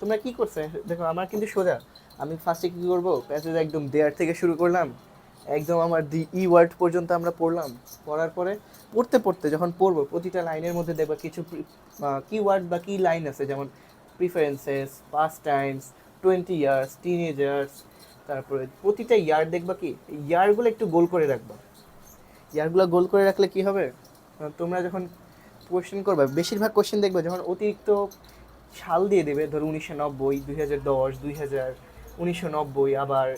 তোমরা কি করছো দেখো, আমার কিন্তু সোজা। আমি ফার্স্টে কি করবো, প্যাসেজ একদম দেয়ার থেকে শুরু করলাম, একদম আমার দি ই ওয়ার্ড পর্যন্ত আমরা পড়লাম। পড়ার পরে পড়তে পড়তে যখন পড়বো, প্রতিটা লাইনের মধ্যে দেখবা কিছু কি ওয়ার্ড বা কি লাইন আছে, যেমন preferences, past Times, 20 years, teenagers. তারপরে প্রতিটা ইয়ার দেখবা কি, ইয়ারগুলো একটু গোল করে রাখবা। ইয়ারগুলো গোল করে রাখলে কি হবে, তোমরা যখন কোশ্চেন করবে, বেশিরভাগ কোশ্চেন দেখবে যখন অতিরিক্ত সাল দিয়ে দেবে, ধরো 1990, 2010, 2000, 1990, আবার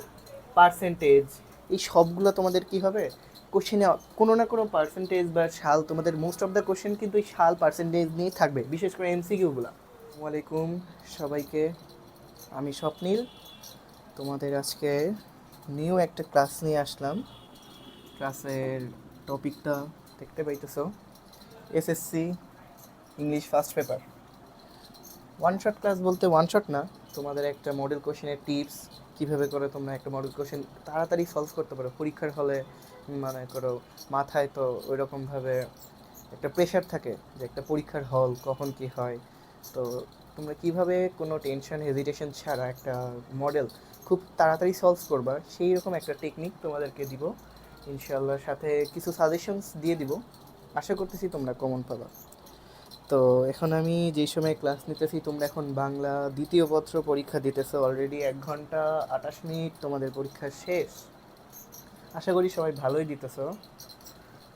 পার্সেন্টেজ, এই সবগুলো তোমাদের কি হবে, কোশ্চেনে কোনো না কোনো পার্সেন্টেজ বা সাল, তোমাদের মোস্ট অফ দ্য কোশ্চেন কিন্তু এই সাল পার্সেন্টেজ নিয়ে থাকবে, বিশেষ করে এমসিকিউগুলো। আসসালামু আলাইকুম সবাইকে, আমি স্বপ্নিল। তোমাদের আজকে নিউ একটা ক্লাস নিয়ে আসলাম। ক্লাসের টপিকটা দেখতে পাইতেছো, SSC English first paper. One shot class বলতে ওয়ান শট না, তোমাদের একটা মডেল কোশ্চেনের টিপস, কীভাবে করে তোমরা একটা মডেল কোশ্চেন তাড়াতাড়ি সলভ করতে পারো পরীক্ষার হলে। মানে করো মাথায় তো ওইরকমভাবে একটা প্রেশার থাকে যে একটা পরীক্ষার হল কখন কি হয়, তো তোমরা কিভাবে কোনো টেনশন হেজিটেশন ছাড়া একটা মডেল খুব তাড়াতাড়ি সলভ করবা, সেই রকম একটা টেকনিক তোমাদেরকে দিব ইনশাআল্লাহ। সাথে কিছু সাজেশনস দিয়ে দিব, আশা করতেছি তোমরা কমন পাবা। তো এখন আমি যেই সময় ক্লাস নিতেছি, তোমরা এখন বাংলা দ্বিতীয় পত্র পরীক্ষা দিতেছো, অলরেডি 1 ঘন্টা 28 মিনিট তোমাদের পরীক্ষা শেষ। আশা করি সবাই ভালোই দিতেছো।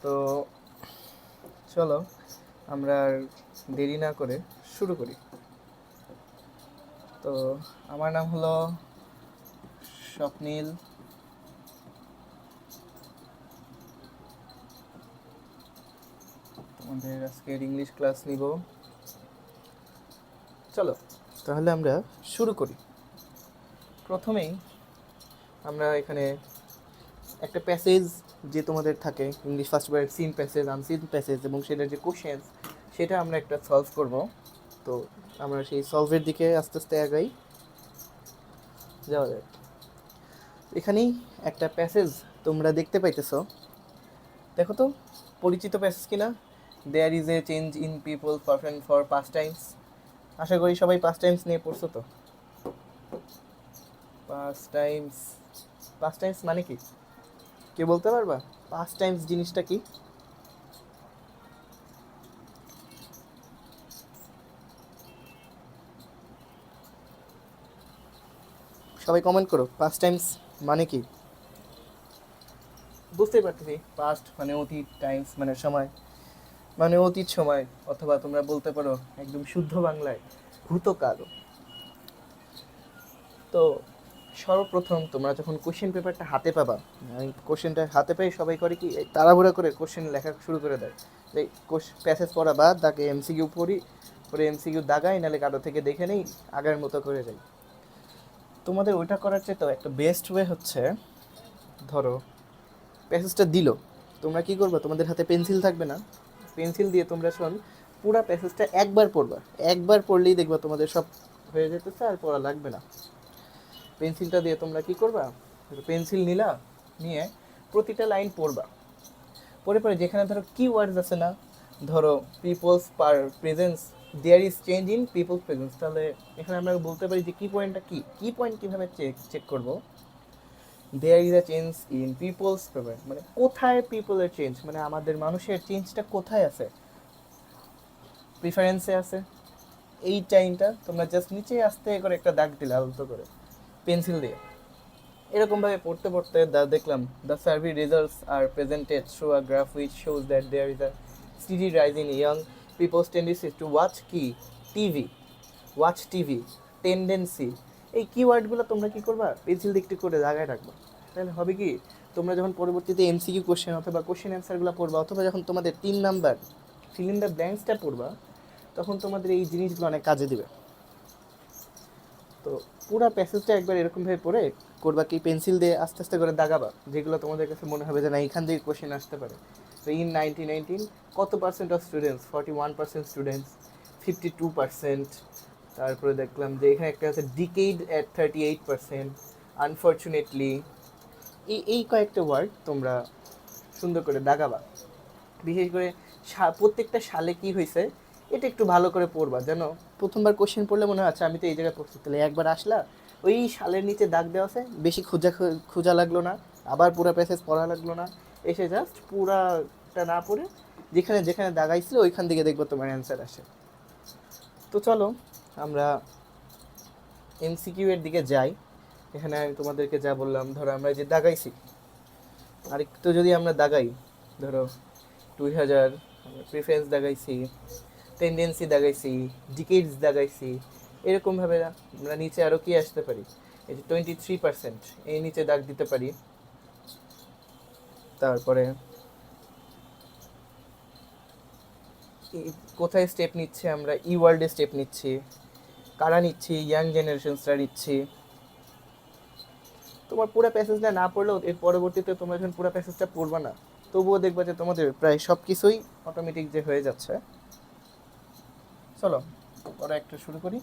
তো চলো আমরা আর দেরি না করে শুরু করি। তো আমার নাম হলো স্বপ্নিল। তোমাদের আজকের ইংলিশ ক্লাস নিব। চলো তাহলে আমরা শুরু করি। প্রথমেই আমরা এখানে একটা প্যাসেজ যে তোমাদের থাকে ইংলিশ ফার্স্ট পেপারের, সিন প্যাসেজ, আনসিন প্যাসেজ, এবং সেটার যে কোশ্চেন, সেটা আমরা একটা সলভ করব। তো আমরা সেই সলভের দিকে আস্তে আস্তে আগাই, যাওয়া যায়। এখানেই একটা প্যাসেজ তোমরা দেখতে পাইতেছো, দেখো তো পরিচিত প্যাসেজ কিনা। There is a change in people perfect for past Times. আশা করি সবাই পাস্ট টাইমস নিয়ে পড়ছো। তো পাস্ট টাইমস, পাস্ট টাইমস মানে কি, কে বলতে পারবা পাস্ট টাইমস জিনিসটা কি? সবাই কমেন্ট করো, পাস্ট টাইমস মানে কি। বুঝতেই পারতেছি, পাস্ট মানে অতীত, টাইমস মানে সময়, মানে অতীত সময়, অথবা তোমরা বলতে পারো একদম শুদ্ধ বাংলায় ভূতকাল। তো সর্বপ্রথম তোমরা যখন কোশ্চেন পেপারটা হাতে পাবা, কোশ্চেনটা হাতে পেয়ে সবাই করে কি, এই তাড়াহুড়া করে কোশ্চেন লেখা শুরু করে দেয়। এই প্যাসেজ পড়া বাদ, তাকে এমসিকিউ পড়ি, পরে এমসিকিউ দাগাই, নাহলে কারো থেকে দেখে নেই, আগার মতো করে যাই। তোমাদের ওইটা করার চেয়ে একটা বেস্ট ওয়ে হচ্ছে, ধরো প্যাসেজটা দিল, তোমরা কি করবে, তোমাদের হাতে পেন্সিল থাকবে না, পেন্সিল দিয়ে তোমরা শোন পুরো প্যাসেজটা একবার পড়বা। একবার পড়লেই দেখবা তোমাদের সব হয়ে যেতেছে, আর পড়া লাগবে না। পেন্সিলটা দিয়ে তোমরা কি করবা, পেন্সিল নিলা, নিয়ে প্রতিটা লাইন পড়বা। পরে পরে যেখানে ধরো কি ওয়ার্ডস আছে না, ধরো people's preference, there is change in people's presence, তাহলে এখানে আমরা বলতে পারি যে কি পয়েন্টটা কি, কি পয়েন্ট কীভাবে চেক করবো। There is a change in people's presence মানে কোথায় পিপলের চেঞ্জ, মানে আমাদের মানুষের চেঞ্জটা কোথায় আছে, প্রিফারেন্সে আছে। এই টাইমটা তোমরা জাস্ট নিচে আস্তে করে একটা দাগ দিলে আলতো করে পেন্সিল দিয়ে। এরকমভাবে পড়তে পড়তে দেখলাম the survey results are presented show a graph which shows that there is a steady rise in young people's tendency to watch কি টিভি, ওয়াচ টিভি, টেন্ডেন্সি। এই কিওয়ার্ডগুলো তোমরা কী করবা, পেন্সিল দিয়ে একটু করে জায়গায় রাখবা। তাহলে হবে কি, তোমরা যখন পরবর্তীতে এমসিকিউ কোশ্চেন অথবা কোশ্চেন অ্যান্সারগুলো পড়বা, অথবা যখন তোমাদের 3 নাম্বার ফিল ইন দ্য ব্ল্যাঙ্কসটা পড়বা, তখন তোমাদের এই জিনিসগুলো অনেক কাজে দিবে। তো পুরো প্যাসেজটা একবার এরকমভাবে পড়ে করবা কি, পেন্সিল দিয়ে আস্তে আস্তে করে দাগাবা, যেগুলো তোমাদের কাছে মনে হবে যে না এখান থেকে কোশ্চেন আসতে পারে। তো ইন 1919 কত পার্সেন্ট অফ স্টুডেন্টস, 41% স্টুডেন্টস, 52%। তারপরে দেখলাম যে এখানে একটা আছে ডিকেড অ্যাট 38%, আনফর্চুনেটলি। এই কয়েকটা ওয়ার্ড তোমরা সুন্দর করে দাগাবা। বিশেষ করে প্রত্যেকটা সালে কি হয়েছে এটা একটু ভালো করে পড়বা, যেন প্রথমবার কোশ্চেন পড়লে মনে হয় আচ্ছা আমি তো এই জায়গায় পড়ছি, তাহলে একবার আসলা ওই সালের নিচে দাগ দেওয়া আছে, বেশি খোঁজা লাগলো না, আবার পুরো প্যাসেজ পড়া লাগলো না, এসে জাস্ট পুরাটা না পড়ে যেখানে যেখানে দাগাইছিল ওইখান থেকে দেখবো তোমার অ্যান্সার আসে। তো চলো আমরা এমসিকিউ এর দিকে যাই। এখানে আমি তোমাদেরকে যা বললাম, ধরো আমরা যে দাগাইছি আরেকটু যদি আমরা দাগাই, ধরো 2000 প্রিফারেন্স দাগাইছি, টেন্ডেন্সি দাগাইছি, ডিকেডস দাগাইছি, এরকমভাবে আমরা নিচে আরও কি আসতে পারি, এই যে 23% এই নিচে দাগ দিতে পারি। তারপরে কোথায় স্টেপ নিচ্ছে, আমরা ই ওয়ার্ল্ডে স্টেপ নিচ্ছি, কারা নিচ্ছি, ইয়াং জেনারেশনসরা নিচ্ছি। তোমার পুরো প্যাসেজটা না পড়লেও এর পরবর্তীতে তোমরা যখন পুরো প্যাসেজটা পড়বা না, তবুও দেখবা যে তোমাদের প্রায় সব কিছুই অটোমেটিক যে হয়ে যাচ্ছে। চলো পরে একটা শুরু করি,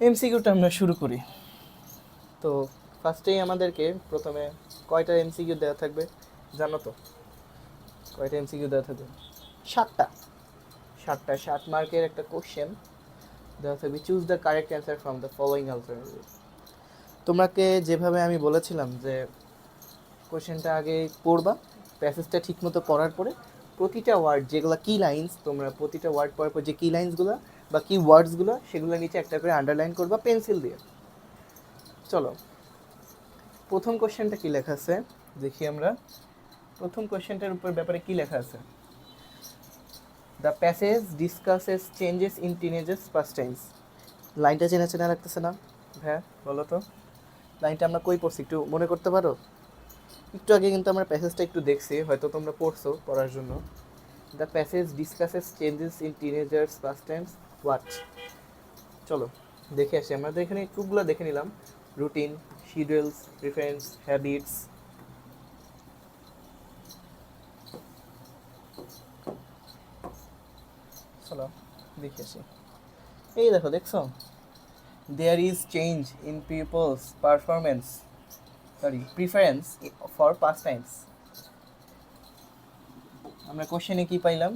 এমসিকিউটা আমরা শুরু করি। তো ফার্স্টেই আমাদেরকে প্রথমে কয়টা এমসিকিউ দেওয়া থাকবে জানো তো? কয়টা এমসিকিউ দেওয়া থাকবে? 7টা। 7 মার্কের একটা কোশ্চেন দেওয়া থাকবে, choose the correct answer from the following alternative. তোমাকে যেভাবে আমি বলেছিলাম যে কোশ্চেনটা আগে পড়বা, প্যাসেজটা ঠিকমতো পড়ার পরে প্রতিটা ওয়ার্ড যেগুলো কি লাইন্স, তোমরা প্রতিটা ওয়ার্ড পড়ার পর যে কি লাইন্সগুলো বা কি ওয়ার্ডসগুলো সেগুলো নিচে একটা করে আন্ডারলাইন করবা পেন্সিল দিয়ে। চলো প্রথম কোশ্চেনটা কি লেখা আছে দেখি আমরা। প্রথম কোশ্চেনটার উপর ব্যাপারে কি লেখা আছে? The passage discusses changes in teenagers pastimes. লাইনটা চেনা চেনা লাগতেছে না? হ্যাঁ বলো তো, লাইনটা আমরা কই পড়ছি একটু মনে করতে পারো? একটু আগে কিন্তু আমরা প্যাসেজটা একটু দেখছি, হয়তো তোমরা পড়ছো পড়ার জন্য। The passage discusses changes in teenagers pastimes what. চলো দেখে আসি, আমরা এখানে টুকগুলো দেখে নিলাম, রুটিন, শিডিউলস, প্রিফারেন্স, হ্যাবিটস। চলো দেখে আসি। এই দেখো, দেখছো? There is change in people's performance, sorry preference for past times. আমরা কোশ্চেনে কি পাইলাম?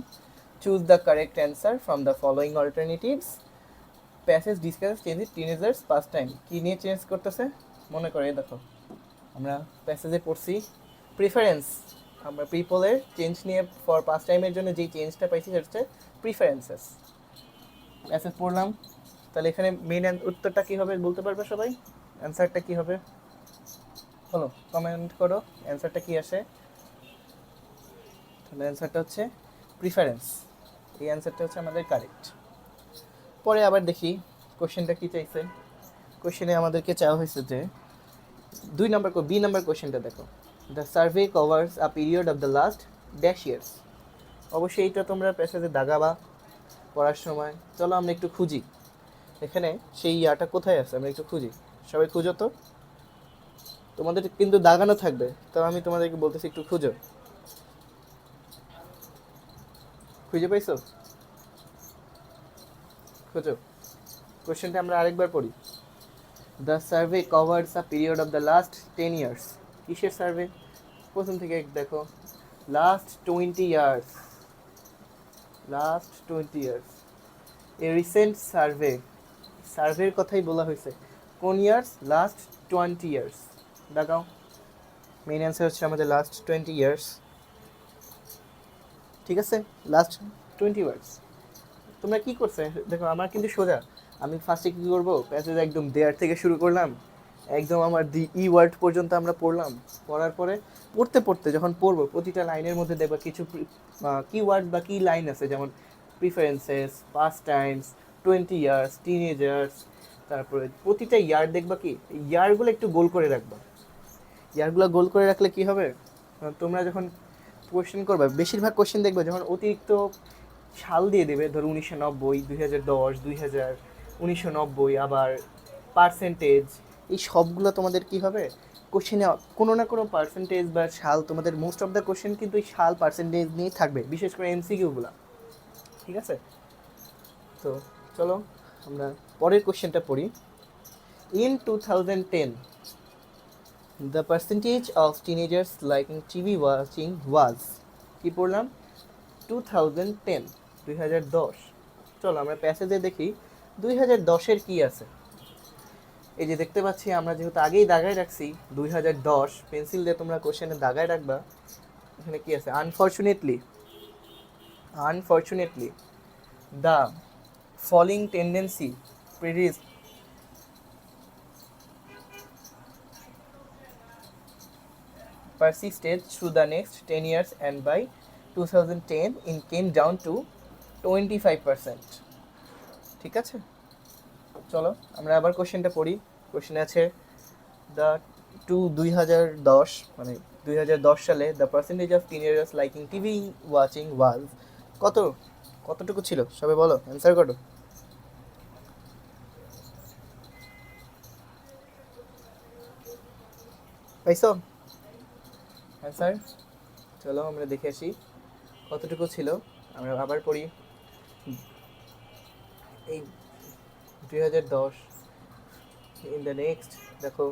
Choose the correct answer from the following alternatives. Passage discuss change in teenagers past time, কী নিয়ে চেঞ্জ করতেছে মনে করে দেখো। আমরা প্যাসেজে পড়ছি প্রিফারেন্স, আমরা পিপলের চেঞ্জ নিয়ে ফর পাস্ট টাইমের জন্য যেই চেঞ্জটা পাইছি সেটা হচ্ছে প্রিফারেন্সেস। প্যাসেজ পড়লাম, তাহলে এখানে মেইন উত্তরটা কী হবে বলতে পারবে সবাই? অ্যান্সারটা কী হবে বলো, কমেন্ট করো অ্যান্সারটা কী আসে। তাহলে অ্যান্সারটা হচ্ছে প্রিফারেন্স, এই অ্যান্সারটা হচ্ছে আমাদের কারেক্ট। পরে আবার দেখি কোশ্চেনটা কী চাইছে। কোশ্চেনে আমাদেরকে চাওয়া হয়েছে যে 2 নম্বর বি নাম্বার কোশ্চেনটা দেখো, the survey covers a period of the last dash years. অবশ্যই এইটা তোমরা প্যাসেজে দাগাবা পড়ার সময়। চলো আমরা একটু খুঁজি এখানে সেই ইয়াটা কোথায় আছে, আমরা একটু খুঁজি। সবাই খুঁজো তো, তোমাদের কিন্তু দাগানো থাকবে, তো আমি তোমাদেরকে বলতেছি একটু খুঁজো। খুঁজে পাইছো? খুঁজো। কোশ্চেনটা আমরা আরেকবার পড়ি। The survey covers a period of the last 10 years. কিসের সার্ভে? প্রথম থেকে দেখো, last 20 years, last 20 years. A recent survey, সার্ভের কথাই বলা হয়েছে। কোন ইয়ার্স? Last 20 years. দেখাও, মেইন অ্যান্সার হচ্ছে আমাদের লাস্ট 20 ইয়ার্স। ঠিক আছে, লাস্ট 20 ইয়ার্স। তোমরা কী করছে দেখো, আমার কিন্তু সোজা। আমি ফার্স্টে কী করবো, প্যাসেজ একদম দেয়ার থেকে শুরু করলাম, একদম আমার দি ই ওয়ার্ড পর্যন্ত আমরা পড়লাম। পড়ার পরে পড়তে পড়তে যখন পড়বো প্রতিটা লাইনের মধ্যে দেখবা কিছু কি ওয়ার্ড বা কি লাইন আছে, যেমন preferences, past Times, 20 years, teenagers. তারপরে প্রতিটা ইয়ার দেখবা কি ইয়ারগুলো একটু গোল করে রাখবা। ইয়ারগুলো গোল করে রাখলে কি হবে, তোমরা যখন কোয়েশ্চেন করবে বেশিরভাগ কোয়েশ্চেন দেখবে যখন অতিরিক্ত সাল দিয়ে দেবে, ধরো 1990, 2010, 2000, 1990, আবার পার্সেন্টেজ, এই সবগুলো তোমাদের কি হবে কোশ্চেনে কোনো না কোনো পার্সেন্টেজ বা সাল, তোমাদের মোস্ট অফ দ্য কোশ্চেন কিন্তু এই সাল পার্সেন্টেজ নিয়েই থাকবে, বিশেষ করে এমসিকিউগুলো। ঠিক আছে, তো চলো আমরা পরের কোশ্চেনটা পড়ি। In 2010 the percentage of teenagers liking TV watching was. কী পড়লাম? 2010 2010। চলো আমরা প্যাসেজে দেখি 2010-এর কি আছে। এই যে দেখতে পাচ্ছি আমরা যেহেতু আগেই দাগায় রাখছি 2010, পেন্সিল দিয়ে তোমরা কোশ্চেনে দাগায় রাখবা। এখানে কি আছে? Unfortunately the falling tendency persisted through the next 10 years, and by 2010 it came down to 25%. ঠিক আছে, চলো আমরা আবার কোশ্চেনটা পড়ি। কোশ্চেন আছে দ্য 2010, মানে 2010 সালে the percentage of teenagers liking TV watching was কতটুকু ছিল? সবাই বলো, অ্যান্সার করো। পাইছো অ্যান্সার? চলো আমরা দেখে আসি কতটুকু ছিল। আমরা আবার পড়ি। এই 2010 ইন দ্য নেক্সট, দেখো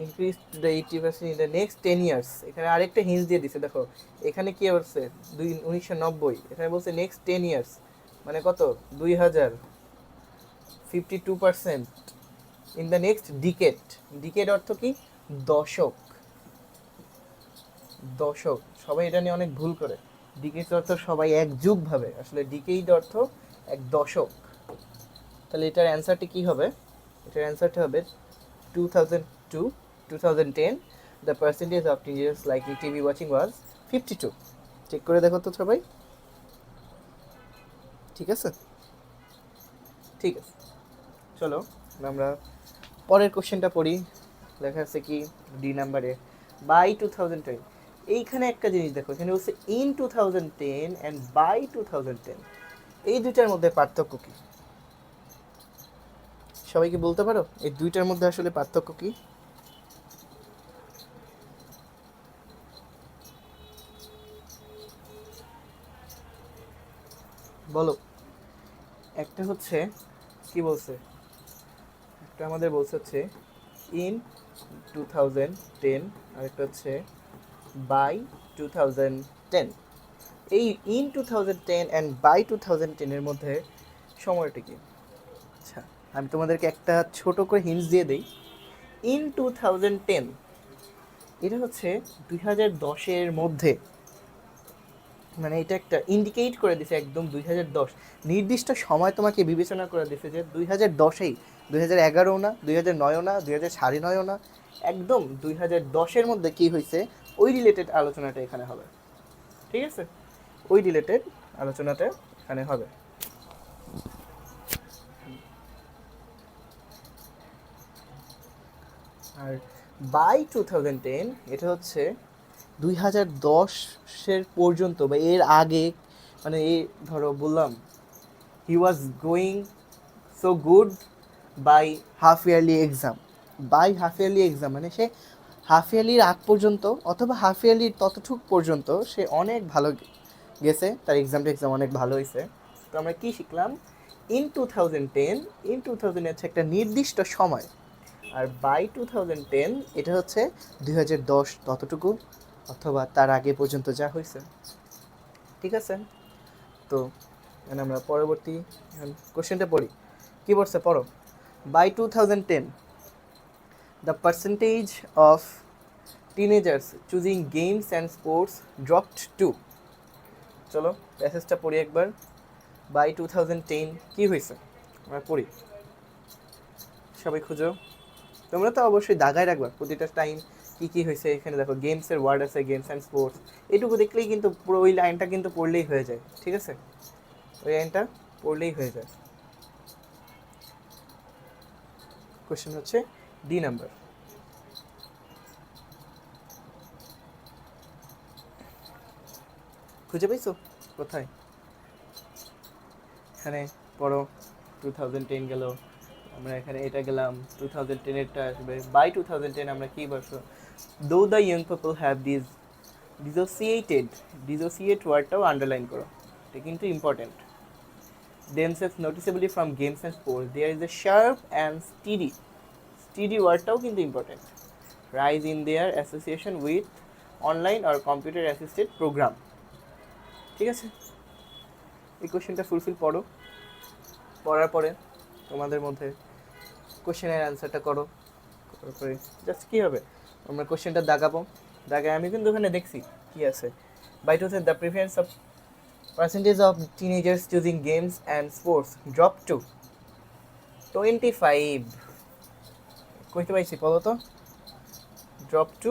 increase to the 80% in the next 10 years. এখানে আরেকটা হিন্স দিয়ে দিছে, দেখো এখানে কি বলছে 1990, এখানে বলছে নেক্সট 10 ইয়ার্স, মানে কত? 2000, 52% in the next decade. Decade অর্থ কি? দশক। দশক, সবাই এটা নিয়ে অনেক ভুল করে। ডিকেড অর্থ সবাই এক যুগ ভাবে, আসলে ডিকেড অর্থ এক দশক। তাহলে এটার অ্যান্সারটি কি হবে? এটার অ্যান্সারটা হবে 2002, 2010 the percentage of teenagers liking TV watching was 52। Check করে দেখো তো সবাই। ঠিক আছে, ঠিক আছে, চলো আমরা পরের কোশ্চেনটা পড়ি। লেখা আছে কি ডি নাম্বারে, বাই 2010। এইখানে একটা জিনিস দেখো, এখানে বলছে ইন 2010 অ্যান্ড বাই 2010, এই দুইটার মধ্যে পার্থক্য কি? সবাই কি বলতে পারো এই দুইটার মধ্যে আসলে পার্থক্য কি? বলো। একটা হচ্ছে কি বলছে, একটা আমাদের বলছে হচ্ছে ইন 2010, আর একটা হচ্ছে বাই 2010। এই ইন 2010 অ্যান্ড বাই 2010-এর মধ্যে সময়টা কি? আচ্ছা, আমি তোমাদেরকে একটা ছোট করে হিন্টস দিয়ে দিই। ইন 2010 এটা হচ্ছে 2010-এর মধ্যে, মানে এটা একটা ইন্ডিকেট করে দিছে একদম 2010, নির্দিষ্ট সময় তোমাকে বিবেচনা করে দিছে যে 2010-এই, 2011-ও না, 2009-ও না, 2009-ও না, একদম 2010-এর মধ্যে কি হয়েছে ওই রিলেটেড আলোচনাটা এখানে হবে। ঠিক আছে, ওই রিলেটেড আলোচনাটা এখানে হবে। আর বাই 2010 এটা হচ্ছে 2010-এর পর্যন্ত বা এর আগে, মানে এই ধরো বললাম he was going so good by half yearly exam. By half yearly exam মানে সে হাফ ইয়ারলির আগ পর্যন্ত অথবা হাফ ইয়ারলির ততটুক পর্যন্ত সে অনেক ভালো গেছে, তার এক্সাম অনেক ভালো হয়েছে। তো আমরা কী শিখলাম? ইন 2010, ইন 2000 হচ্ছে একটা নির্দিষ্ট সময়, আর বাই 2010 এটা হচ্ছে 2010 ততটুকু অথবা তার আগে পর্যন্ত যা হয়েছে। ঠিক আছে, তো মানে আমরা পরবর্তী কোশ্চেনটা পড়ি। কী বলছে পড়ো। By 2010 the percentage of teenagers choosing games and sports dropped to. চলো প্যাসেজটা পড়ি একবার। বাই 2010 কী হয়েছে আমরা পড়ি, সবাই খুঁজো। তোমরা তো অবশ্যই দাগায় রাখবা প্রতিটা টাইম কী কী হয়েছে। এখানে দেখো গেমসের ওয়ার্ড আছে, গেমস অ্যান্ড স্পোর্টস, এটুকু দেখলেই কিন্তু পুরো ওই লাইনটা কিন্তু পড়লেই হয়ে যায়। ঠিক আছে, ওই লাইনটা পড়লেই হয়ে যায়। কোশ্চেন হচ্ছে ডি নাম্বার। খুঁজে পাইছো কোথায়? এখানে পড়ো 2010 গেল, আমরা এখানে এটা গেলাম 2010-এরটা আসবে। বাই 2010 আমরা কী বলছো? Though the young people have dissociate ওয়ার্ডটাও আন্ডারলাইন করো, এটা কিন্তু important. themselves noticeably from games and sports, there is a sharp and steady ওয়ার্ডটাও কিন্তু important. rise in their association with online or computer assisted program। ঠিক আছে, এই কোশ্চেনটা fulfil পড়ো, পড়ার পরে তোমাদের মধ্যে কোশ্চেনের অ্যান্সারটা করো, তারপরে জাস্ট কী হবে, আমরা কোশ্চেনটা দাগাবো, দাগায় আমি কিন্তু ওখানে দেখছি কী আছে। বাইট হচ্ছে the preference of percentage of teenagers choosing games and sports dropped to 25, কইতে পাইছি বলো তো, drop to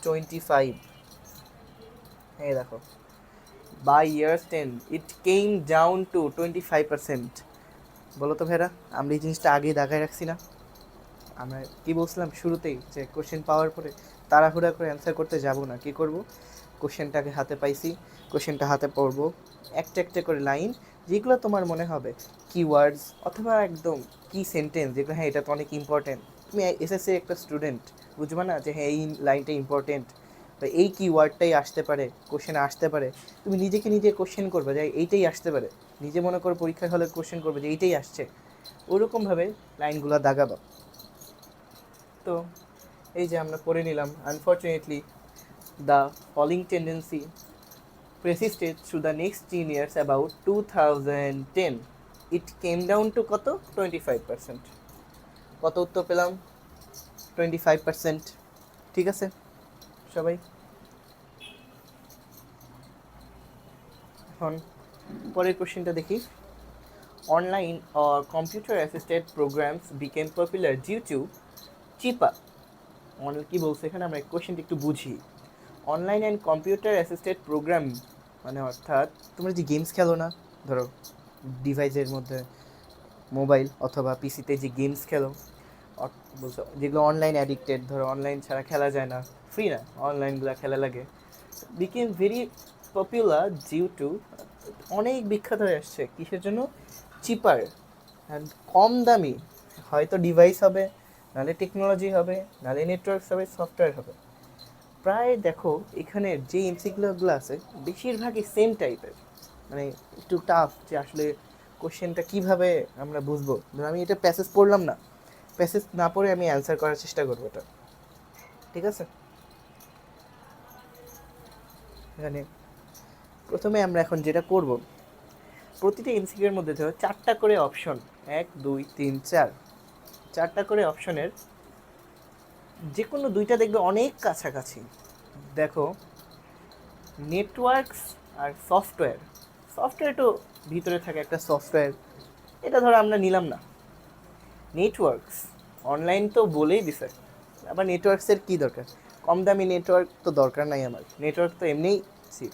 25, এই দেখো by years 10 it came down to 25%। বলো তো ভেরা, আমরা এই জিনিসটা আগেই দেখায় রাখছি না? আমরা কি বলছিলাম শুরুতেই যে কোশ্চেন পাওয়ার পরে তাড়াহুড়া করে অ্যান্সার করতে যাব না, কি করব, কোশ্চেনটাকে হাতে পাইছি, কোশ্চেনটা হাতে পড়বো, একটা একটা করে লাইন যেগুলো তোমার মনে হবে কিওয়ার্ডস অথবা একদম কি সেন্টেন্স যেগুলো হ্যাঁ এটা তো অনেক ইম্পর্টেন্ট, তুমি এসএসসি একটা স্টুডেন্ট বুঝবে না যে হ্যাঁ এই লাইনটা ইম্পর্টেন্ট বা এই কিওয়ার্ডটাই আসতে পারে, কোশ্চেন আসতে পারে, তুমি নিজেকে নিজে কোশ্চেন করবে যে এইটাই আসতে পারে, নিজে মনে করো পরীক্ষার হলে কোশ্চেন করবে যে এইটাই আসছে, ওরকমভাবে লাইনগুলো দাগাবা। তো এই যে আমরা পড়ে নিলাম, unfortunately the falling tendency persisted through the next 10 years about 2010 it came down to কত 25%। কত উত্তর পেলাম 25%। ঠিক আছে সবাই, এখন পরের কোশ্চেনটা দেখি। Online or computer assisted programs became popular due to cheaper, কি বলছে এখানে, আমরা কোশ্চেনটা একটু বুঝি। Online and computer assisted program মানে অর্থাৎ তোমরা যে গেমস খেলো না, ধরো ডিভাইসের মধ্যে মোবাইল অথবা পিসিতে যে গেমস খেলো বলছো যেগুলো অনলাইন অ্যাডিক্টেড, ধরো অনলাইন ছাড়া খেলা যায় না, ফ্রি না, অনলাইনগুলো খেলা লাগে, became very popular due to, অনেক বিখ্যাত হয়ে আসছে কিসের জন্য, চিপার অ্যান্ড কম দামি, হয়তো ডিভাইস হবে, নাহলে টেকনোলজি হবে, নাহলে নেটওয়ার্কস হবে, সফটওয়্যার হবে। প্রায় দেখো এখানে যে এমসিকিউগুলো আছে বেশিরভাগই সেম টাইপের, মানে একটু টাফ, যে আসলে কোশ্চেনটা কীভাবে আমরা বুঝবো। ধর আমি এটা প্যাসেজ পড়লাম না, প্যাসেজ না পড়ে আমি অ্যান্সার করার চেষ্টা করবো এটা, ঠিক আছে। এখানে প্রথমে আমরা এখন যেটা করব, প্রতিটা এমসিকিউর মধ্যে ধরো 4টা করে অপশন, 1 2 3 4, 4টা করে অপশনের যে কোনো 2টা দেখবে অনেক কাছাকাছি। দেখো নেটওয়ার্কস আর সফটওয়্যার, সফটওয়্যার তো ভিতরে থাকে একটা সফটওয়্যার, এটা ধরো আমরা নিলাম না। নেটওয়ার্কস অনলাইন তো বলেই দিছে, আবার নেটওয়ার্কসের কী দরকার, কম দামি নেটওয়ার্ক তো দরকার নাই আমার, নেটওয়ার্ক তো এমনিই ছি,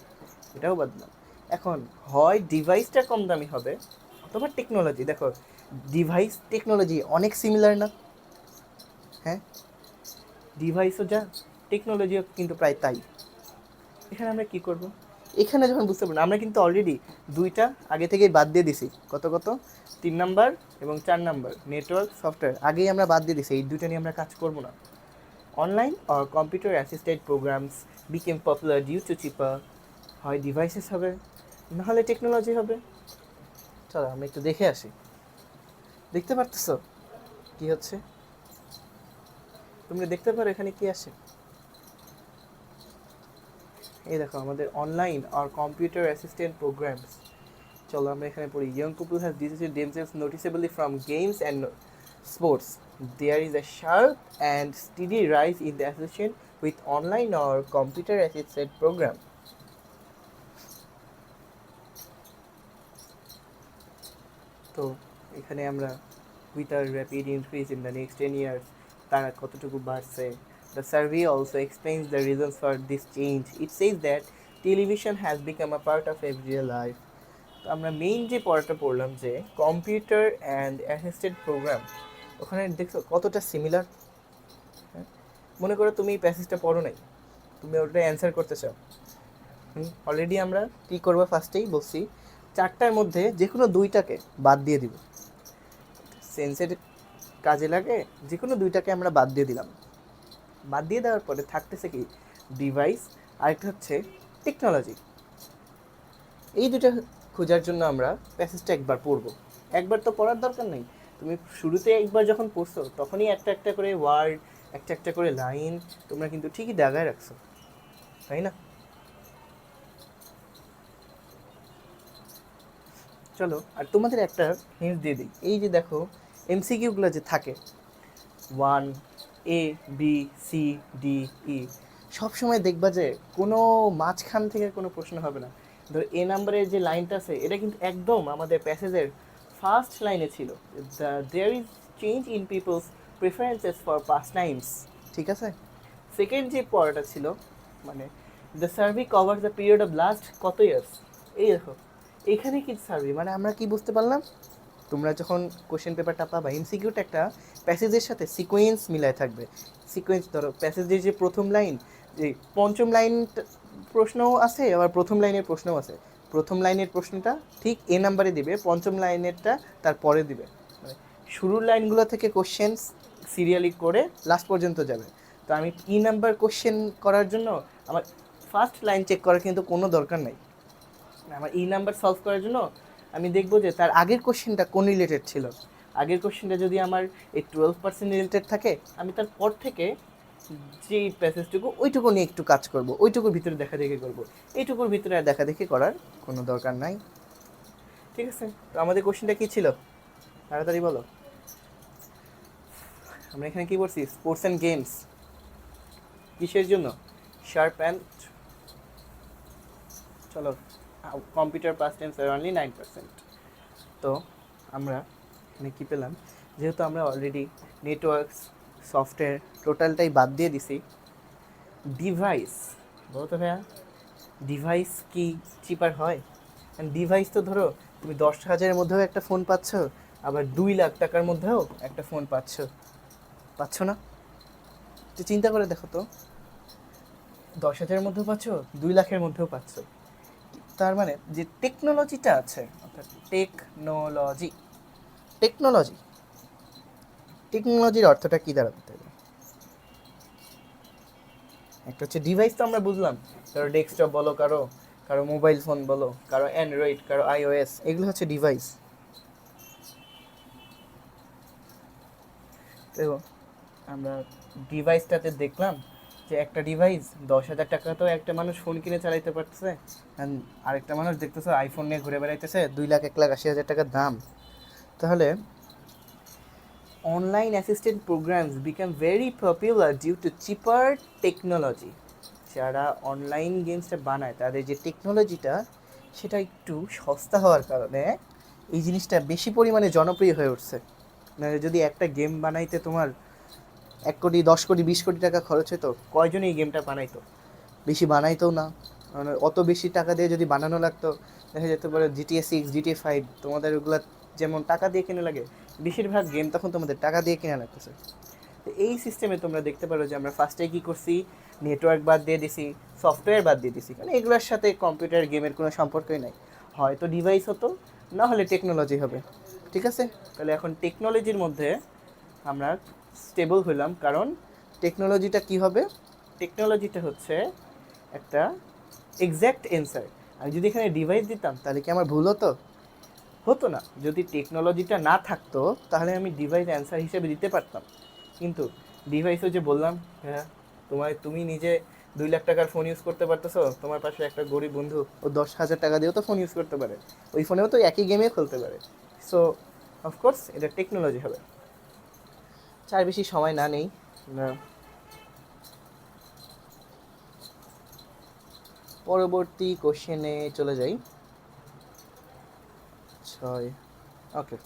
এটাও বাদ না। এখন হয় ডিভাইসটা কম দামি হবে অথবা টেকনোলজি, দেখো ডিভাইস টেকনোলজি অনেক সিমিলার না, হ্যাঁ ডিভাইসও যা টেকনোলজিও কিন্তু প্রায় তাই। এখানে আমরা কী করব, এখানে যখন বুঝতে পারবো আমরা কিন্তু অলরেডি 2টা আগে থেকেই বাদ দিয়ে দিছি, কত কত 3 নাম্বার এবং 4 নাম্বার নেটওয়ার্ক সফটওয়্যার আগেই আমরা বাদ দিয়ে দিছি, এই 2টা নিয়ে আমরা কাজ করব না। অনলাইন আর computer assisted programs became popular due to cheaper, হয় ডিভাইসেস হবে নাহলে টেকনোলজি হবে। চলো আমরা একটু দেখে আসি, দেখতে পারতেছো কি হচ্ছে, তোমরা দেখতে পারো এখানে কি আসে, এই দেখো আমাদের অনলাইন আর কম্পিউটার অ্যাসিস্ট্যান্ট প্রোগ্রামস। চলো আমরা এখানে পড়ি, young people have distanced themselves noticeably from games and sports. There is a sharp and steady rise in the association with online or computer assisted program. তো এখানে আমরা with a rapid increase in the next 10 years তারা কতটুকু বাড়ছে। The survey also explains the reasons for this change. It says that television has become a part of everyday life. তো আমরা main যে পড়াটা পড়লাম যে কম্পিউটার অ্যান্ড অ্যাসিস্টেড প্রোগ্রাম, ওখানে দেখছো কতটা সিমিলার। হ্যাঁ মনে করো তুমি প্যাসেজটা পড়ো নাই, তুমি ওটা অ্যান্সার করতে চাও, অলরেডি আমরা কী করবো, ফার্স্টেই বলছি 4টার মধ্যে যে কোনো 2টাকে বাদ দিয়ে দিব, সেন্সের কাজে লাগে, যে কোনো 2টাকে আমরা বাদ দিয়ে দিলাম, বাদ দিয়ে দেওয়ার পরে থাকতেছে কি ডিভাইস, আরেকটা হচ্ছে টেকনোলজি। এই 2টা খোঁজার জন্য আমরা প্যাসেজটা একবার পড়বো, একবার তো পড়ার দরকার নেই, তুমি শুরুতে একবার যখন পড়ছো তখনই একটা একটা করে ওয়ার্ড, একটা একটা করে লাইন তোমরা কিন্তু ঠিকই দাগায় রাখছো, তাই না? চলো আর তোমাদের একটা হিন্ট দিয়ে দিই, এই যে দেখো এমসিকিউগুলো যে থাকে 1 A B C D E, সবসময় দেখবা যে কোনো মাঝখান থেকে কোনো প্রশ্ন হবে না। ধর এ নাম্বারের যে লাইনটা আছে এটা কিন্তু একদম আমাদের প্যাসেজের ফার্স্ট লাইনে ছিল, there is change in people's preferences for past Times, ঠিক আছে। সেকেন্ড যে পড়াটা ছিল মানে the survey cover the period of last কত ইয়ার্স, এই দেখো এখানে কি সার্ভে মানে আমরা কি বুঝতে পারলাম, তোমরা যখন কোশ্চেন পেপারটা পাবা এমসিকিউটা একটা প্যাসেজের সাথে সিকোয়েন্স মিলায় থাকবে। সিকোয়েন্স ধরো প্যাসেজের যে প্রথম লাইন, যে পঞ্চম লাইন প্রশ্নও আছে, আবার প্রথম লাইনের প্রশ্নও আছে। প্রথম লাইনের প্রশ্নটা ঠিক এ নাম্বারে দিবে, পঞ্চম লাইনেরটা তারপরে দিবে, মানে শুরুর লাইনগুলো থেকে কোশ্চেন সিরিয়ালি করে লাস্ট পর্যন্ত যাবে। তো আমি ই নাম্বার কোশ্চেন করার জন্য আমার ফার্স্ট লাইন চেক করার কিন্তু কোনো দরকার নাই। আমার ই নাম্বার সলভ করার জন্য আমি দেখবো যে তার আগের কোশ্চেনটা কোন রিলেটেড ছিল। আগের কোশ্চেনটা যদি আমার এই 12% রিলেটেড থাকে, আমি তার পর থেকে যেই প্যাসেজটুকু ওইটুকু নিয়ে একটু কাজ করব, ওইটুকুর ভিতরে দেখা দেখি করবো, এইটুকুর ভিতরে আর দেখা দেখি করার কোনো দরকার নাই। ঠিক আছে, তো আমাদের কোশ্চেনটা কী ছিল তাড়াতাড়ি বলো। আমরা এখানে কী করছি, স্পোর্টস অ্যান্ড গেমস, কিসের জন্য, শার্প অ্যান্ড, চলো কম্পিউটার পাস টেন্স আর অনলি 9%। তো আমরা এখানে কী পেলাম, যেহেতু আমরা অলরেডি নেটওয়ার্কস সফটওয়্যার টোটালটাই বাদ দিয়ে দিছি, ডিভাইস বলো তো ভাইয়া, ডিভাইস কি চিপার হয়? ডিভাইস তো ধরো তুমি 10,000-এর মধ্যেও একটা ফোন পাচ্ছ, আবার 2 লাখ টাকার মধ্যেও একটা ফোন পাচ্ছ না? তো চিন্তা করে দেখো তো, 10,000-এর মধ্যেও পাচ্ছ, 2 লাখের মধ্যেও পাচ্ছ, তার মানে যে টেকনোলজিটা আছে, অর্থাৎ টেকনোলজির অর্থটা কী দাঁড়াতে হবে? একটা হচ্ছে ডিভাইস, তো আমরা বুঝলাম, কারো ডেস্কটপ বলো, কারো মোবাইল ফোন বলো, কারো অ্যান্ড্রয়েড, কারো iOS, এগুলো হচ্ছে ডিভাইস। তো আমরা ডিভাইসটাতে দেখলাম যে একটা ডিভাইস 10,000 টাকা তো একটা মানুষ ফোন কিনে চালাইতে পারতেছে, আরেকটা মানুষ দেখতেছে আইফোন নিয়ে ঘুরে বেড়াইতেছে 2 লাখ 1,80,000 টাকার দাম। তাহলে online assistant programs became very popular due to cheaper technology. যারা অনলাইন গেমসটা বানায় তাদের যে টেকনোলজিটা সেটা একটু সস্তা হওয়ার কারণে এই জিনিসটা বেশি পরিমাণে জনপ্রিয় হয়ে উঠছে। মানে যদি একটা গেম বানাইতে তোমার 1 কোটি 10 কোটি 20 কোটি টাকা খরচ হতো, কয়জন এই গেমটা বানাইতো? বেশি বানাইতেও না। মানে অত বেশি টাকা দিয়ে যদি বানানো লাগতো, দেখা যেতে পারে GTA 6 GTA 5 তোমাদের ওগুলো যেমন টাকা দিয়ে কিনে লাগে, বেশিরভাগ গেম তখন তোমাদের টাকা দিয়ে কিনে লাগতেছে। তো এই সিস্টেমে তোমরা দেখতে পারো যে আমরা ফার্স্টে কী করছি, নেটওয়ার্ক বাদ দিয়ে দিছি, সফটওয়্যার বাদ দিয়ে দিছি, কারণ এগুলোর সাথে কম্পিউটার গেমের কোনো সম্পর্কই নাই। হয়তো ডিভাইস হতো, না হলে টেকনোলজি হবে। ঠিক আছে, তাহলে এখন টেকনোলজির মধ্যে আমরা স্টেবল হইলাম, কারণ টেকনোলজিটা কি হবে, টেকনোলজিটা হচ্ছে একটা এক্স্যাক্ট অ্যান্সার। আমি যদি এখানে ডিভাইস দিতাম তাহলে কি আমার ভুল হতো না। যদি টেকনোলজিটা না থাকতো তাহলে আমি ডিভাইস অ্যান্সার হিসেবে দিতে পারতাম। কিন্তু ডিভাইসও যে বললাম, হ্যাঁ তুমি নিজে 2 লাখ টাকার ফোন ইউজ করতে পারতেছো, তোমার পাশে একটা গরিব বন্ধু ও 10,000 টাকা দিয়েও তো ফোন ইউজ করতে পারে, ওই ফোনেও তো একই গেমে খেলতে পারে। সো অফকোর্স এটা টেকনোলজি হবে। চার বেশি সময় না নেই, আমরা পরবর্তী কোশ্চেনে চলে যাই। 6, ওকে,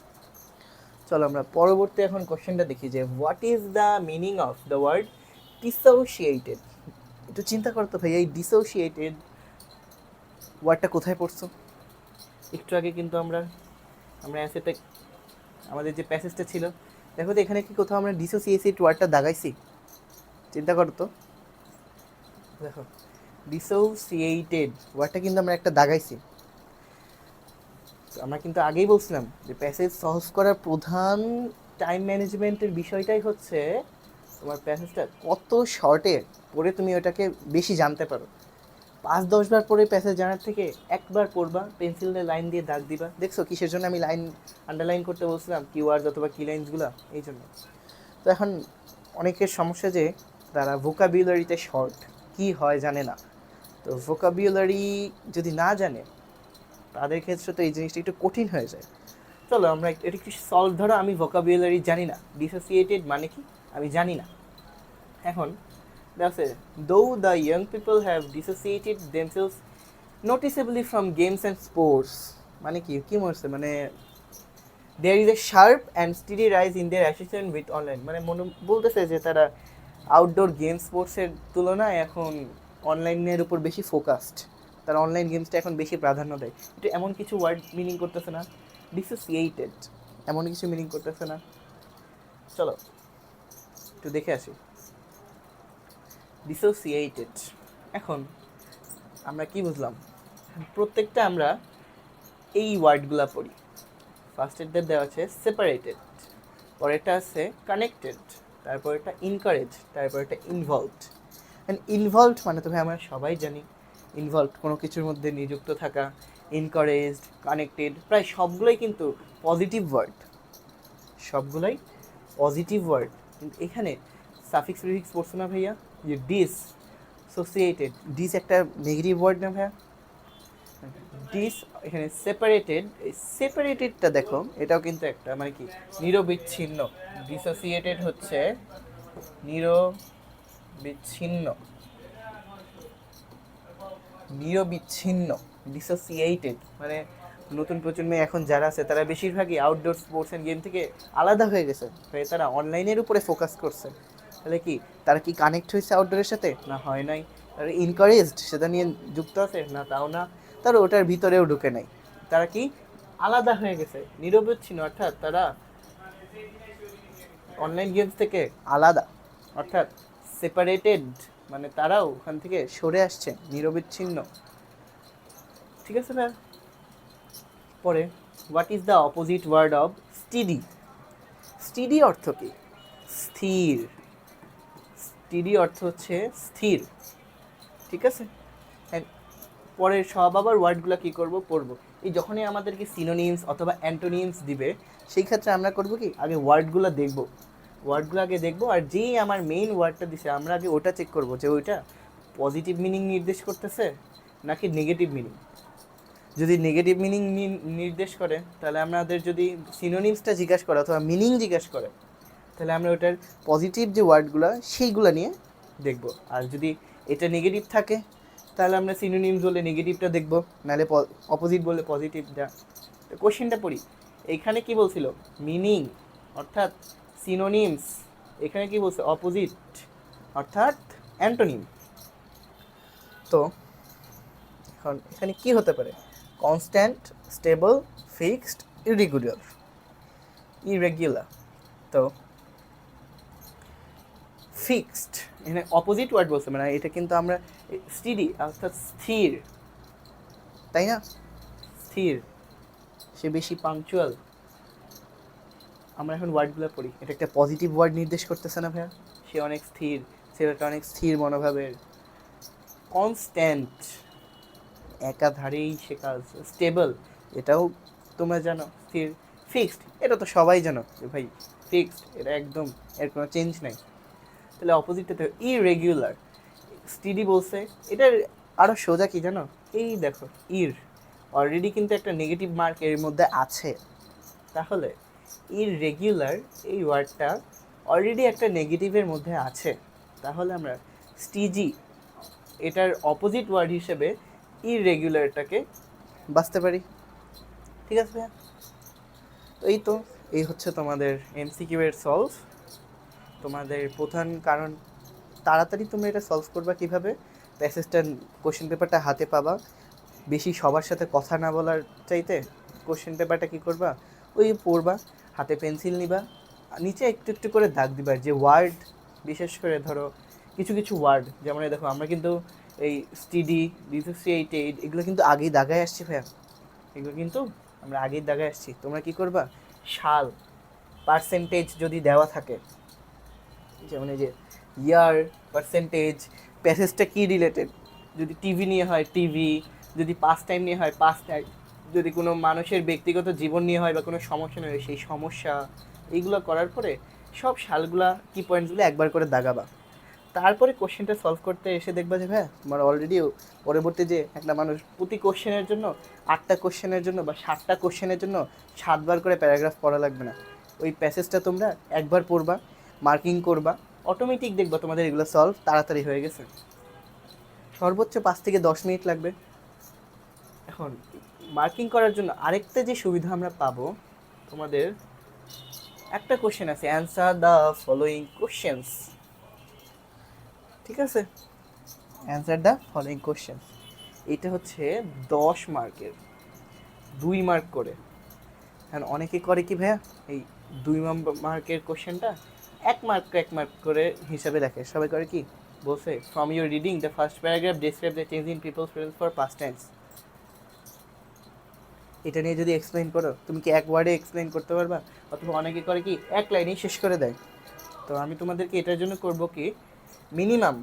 চলো আমরা পরবর্তী এখন কোশ্চেনটা দেখি যে what is the meaning of the word dissociated. একটু চিন্তা করতো ভাই, এই ডিসোসিয়েটেড ওয়ার্ডটা কোথায় পড়ছো? একটু আগে কিন্তু আমরা অ্যান্সারটা, আমাদের যে প্যাসেজটা ছিল, দেখো তো এখানে কি কোথাও আমরা ডিসোসিয়েটেড ওয়ার্ডটা দাগাইছি? চিন্তা করতো, দেখো ডিসোসিয়েটেড ওয়ার্ডটা কিন্তু আমরা একটা দাগাইছি। আমরা কিন্তু আগেই বলছিলাম যে প্যাসেজ সলভ করার প্রধান টাইম ম্যানেজমেন্টের বিষয়টাই হচ্ছে তোমার প্যাসেজটা কত শর্টে পড়ে তুমি ওটাকে বেশি জানতে পারো। 5-10 বার পরে প্যাসেজ জানার থেকে একবার পড়বা, পেন্সিল দিয়ে লাইন দিয়ে দাগ দিবা। দেখছো কিসের জন্য আমি লাইন আন্ডারলাইন করতে বলছিলাম, কিওয়ার্ডস অথবা কি লাইন্সগুলো, এই জন্য। তো এখন অনেকের সমস্যা যে তারা ভোকাবুলারিতে শর্ট কী হয় জানে না। তো ভোকাবুলারি যদি না জানে তাদের ক্ষেত্রে তো এই জিনিসটা একটু কঠিন হয়ে যায়। চলো আমরা এটা একটু সলভ, ধরো আমি ভোকাবুলারি জানি না, ডিসোসিয়েটেড মানে কি আমি জানি না। এখন দেখো, though the young people have dissociated themselves noticeably from games and sports, মানে কি কি মনে মানে there is a sharp and steady rise in their association with online, মানে মনে বলতেছে যে তারা আউটডোর গেম স্পোর্টসের তুলনায় এখন অনলাইনের উপর বেশি ফোকাসড, তারা অনলাইন গেমসটা এখন বেশি প্রাধান্য দেয়। এটা এমন কিছু ওয়ার্ড মিনিং করতেছে না, ডিসোসিয়েটেড এমন কিছু মিনিং করতেছে না। চলো একটু দেখে আসি ডিসোসিয়েটেড। এখন আমরা কি বুঝলাম, প্রত্যেকটা আমরা এই ওয়ার্ডগুলা পড়ি। ফার্স্টেরটা দেওয়া আছে সেপারেটেড, পরেরটা আছে কানেক্টেড, তারপর এটা ইনকারেজ, তারপর এটা ইনভলভড। অ্যান্ড ইনভলভড মানে তো ভাই আমরা সবাই জানি, ইনভলভড কোনো কিছুর মধ্যে নিযুক্ত থাকা, ইনকারেজড, কানেক্টেড, প্রায় সবগুলোই কিন্তু পজিটিভ ওয়ার্ড, সবগুলোই পজিটিভ ওয়ার্ড। কিন্তু এখানে সাফিক্স প্রিফিক্স পড়ছো না ভাইয়া, যে ডিসোসিয়েটেড, ডিস একটা নেগেটিভ ওয়ার্ড না ভাইয়া, ডিস এখানে সেপারেটেড, এই সেপারেটেডটা দেখো এটাও কিন্তু একটা মানে কি নিরবিচ্ছিন্ন, ডিসোসিয়েটেড হচ্ছে নিরবিচ্ছিন্ন, নিরবিচ্ছিন্ন, ডিসোসিয়েটেড মানে নতুন প্রজন্মে এখন যারা আছে তারা বেশিরভাগই আউটডোর স্পোর্টস অ্যান্ড গেম থেকে আলাদা হয়ে গেছে, তারা অনলাইনের উপরে ফোকাস করছে। তাহলে কি তারা কি কানেক্ট হয়েছে আউটডোরের সাথে? না, হয় নাই। তারা ইনকারেজড সেটা নিয়ে যুক্ত আছে? না, তাও না। তারা ওটার ভিতরেও ঢুকে নাই, তারা কি আলাদা হয়ে গেছে, নিরবিচ্ছিন্ন, অর্থাৎ তারা অনলাইন গেমস থেকে আলাদা, অর্থাৎ সেপারেটেড, মানে তারাও ওখান থেকে সরে আসছে, নিরবিচ্ছিন্ন। ঠিক আছে ভাই? পরে what is the opposite word of steady? Steady অর্থ কি? স্থির। স্টিডি অর্থ হচ্ছে স্থির, ঠিক আছে? পরের সব আবার ওয়ার্ডগুলো কী করবো পড়বো, এই যখনই আমাদেরকে সিনোনিমস অথবা অ্যান্টোনিমস দিবে সেই ক্ষেত্রে আমরা করবো কি আগে ওয়ার্ডগুলো দেখবো, ওয়ার্ডগুলো আগে দেখবো, আর যেই আমার মেইন ওয়ার্ডটা দিছে আমরা আগে ওটা চেক করবো যে ওইটা পজিটিভ মিনিং নির্দেশ করতেছে নাকি নেগেটিভ মিনিং। যদি নেগেটিভ মিনিং নির্দেশ করে তাহলে আমাদের যদি সিনোনিমসটা জিজ্ঞাসা করে অথবা মিনিং জিজ্ঞাসা করে তাহলে আমরা ওটার পজিটিভ যে ওয়ার্ডগুলো সেইগুলো নিয়ে দেখবো, আর যদি এটা নেগেটিভ থাকে তাহলে আমরা সিনোনিমস বলে নেগেটিভটা দেখবো, নাহলে অপোজিট বলে পজিটিভটা। তো কোশ্চেনটা পড়ি, এইখানে কি বলছিল মিনিং অর্থাৎ সিনোনিমস, এখানে কি বলছে অপোজিট অর্থাৎ অ্যান্টোনিম। তো এখন এখানে কি হতে পারে? Constant, stable, fixed, irregular. তো ফিক্সড এখানে অপোজিট ওয়ার্ড বলছে, মানে এটা কিন্তু আমরা স্টিডি অর্থাৎ স্থির, তাই না? স্থির, সে বেশি পাংচুয়াল। আমরা এখন ওয়ার্ডগুলো পড়ি, এটা একটা পজিটিভ ওয়ার্ড নির্দেশ করতেছে না ভাইয়া? সে অনেক স্থির, ছেলেটা অনেক স্থির মনোভাবের। কনস্ট্যান্ট, একাধারেই সে কাজ। স্টেবল, এটাও তোমরা জানো স্থির। ফিক্সড, এটা তো সবাই জানো যে ভাই ফিক্সড, এটা একদম এর কোনো চেঞ্জ নাই। তাহলে অপোজিটটা তো ইরেগুলার। স্টিডি বলছে, এটার আরও সোজা কি জানো? এই দেখো অলরেডি কিন্তু একটা নেগেটিভ মার্ক এর মধ্যে আছে, তাহলে ইরেগুলার এই ওয়ার্ডটা অলরেডি একটা নেগেটিভের মধ্যে আছে, তাহলে আমরা স্টিজি এটার অপোজিট ওয়ার্ড হিসেবে ইরেগুলারটাকে বাঁচতে পারি। ঠিক আছে ভাইয়া? তো এই হচ্ছে তোমাদের এমসিকিউ এর সলভ। তোমাদের প্রধান কারণ তাড়াতাড়ি তোমরা এটা সলভ করবা কীভাবে? প্যাসেজটা কোশ্চেন পেপারটা হাতে পাবা, বেশি সবার সাথে কথা না বলার চাইতে কোশ্চেন পেপারটা কী করবা, ওই পড়বা, হাতে পেন্সিল নিবা, নিচে একটু একটু করে দাগ দিবা যে ওয়ার্ড, বিশেষ করে ধরো কিছু কিছু ওয়ার্ড, যেমন দেখো আমরা কিন্তু এই স্টিডি, ডিসোসিয়েটেড এগুলো কিন্তু আগেই দাগায় আসছি ভাইয়া, এগুলো কিন্তু আমরা আগেই দাগায় আসছি। তোমরা কী করবা, সাল, পার্সেন্টেজ যদি দেওয়া থাকে, যেমন এই যে ইয়ার, পার্সেন্টেজ, প্যাসেজটা কী রিলেটেড, যদি টিভি নিয়ে হয় টিভি, যদি পাস টাইম নিয়ে হয় পাস টাইম, যদি কোনো মানুষের ব্যক্তিগত জীবন নিয়ে হয় বা কোনো সমস্যা নিয়ে হয় সেই সমস্যা, এইগুলো করার পরে সব সালগুলা কি পয়েন্টসগুলো একবার করে দাগাবা। তারপরে কোশ্চেনটা সলভ করতে এসে দেখবা যে হ্যাঁ তোমার অলরেডি পরবর্তী যে একটা মানুষ প্রতি কোশ্চেনের জন্য 8টা কোশ্চেনের জন্য বা 7টা কোশ্চেনের জন্য 7বার করে প্যারাগ্রাফ পড়া লাগবে না। ওই প্যাসেজটা তোমরা একবার পড়বা, মার্কিং করবা, অটোমেটিক দেখবা তোমাদের এগুলো সলভ তাড়াতাড়ি হয়ে গেছে। সর্বোচ্চ 5 থেকে 10 মিনিট লাগবে। এখন মার্কিং করার জন্য আরেকটা যে সুবিধা আমরা পাবো, তোমাদের একটা কোশ্চেন আছে, অ্যান্সার দ্য ফলোয়িং কোশ্চেন্স, ঠিক আছে, অ্যান্সার দ্য ফলোয়িং কোশ্চেন্স, এটা হচ্ছে 10 মার্কের, 2 মার্ক করে। এখন অনেকে করে কি ভাইয়া, এই 2 মার্কের কোশ্চেনটা 1 মার্ক করে হিসাবে রাখে। সবাই করে কি বলছে, from your reading the first paragraph describe the change in people's preference for past tense. এটা নিয়ে যদি এক্সপ্লেইন করো, তুমি কি এক ওয়ার্ডে এক্সপ্লেইন করতে পারবা? অথবা অনেকে করে কি এক লাইনেই শেষ করে দেয়। তো আমি তোমাদেরকে এটার জন্য করব কি, মিনিমাম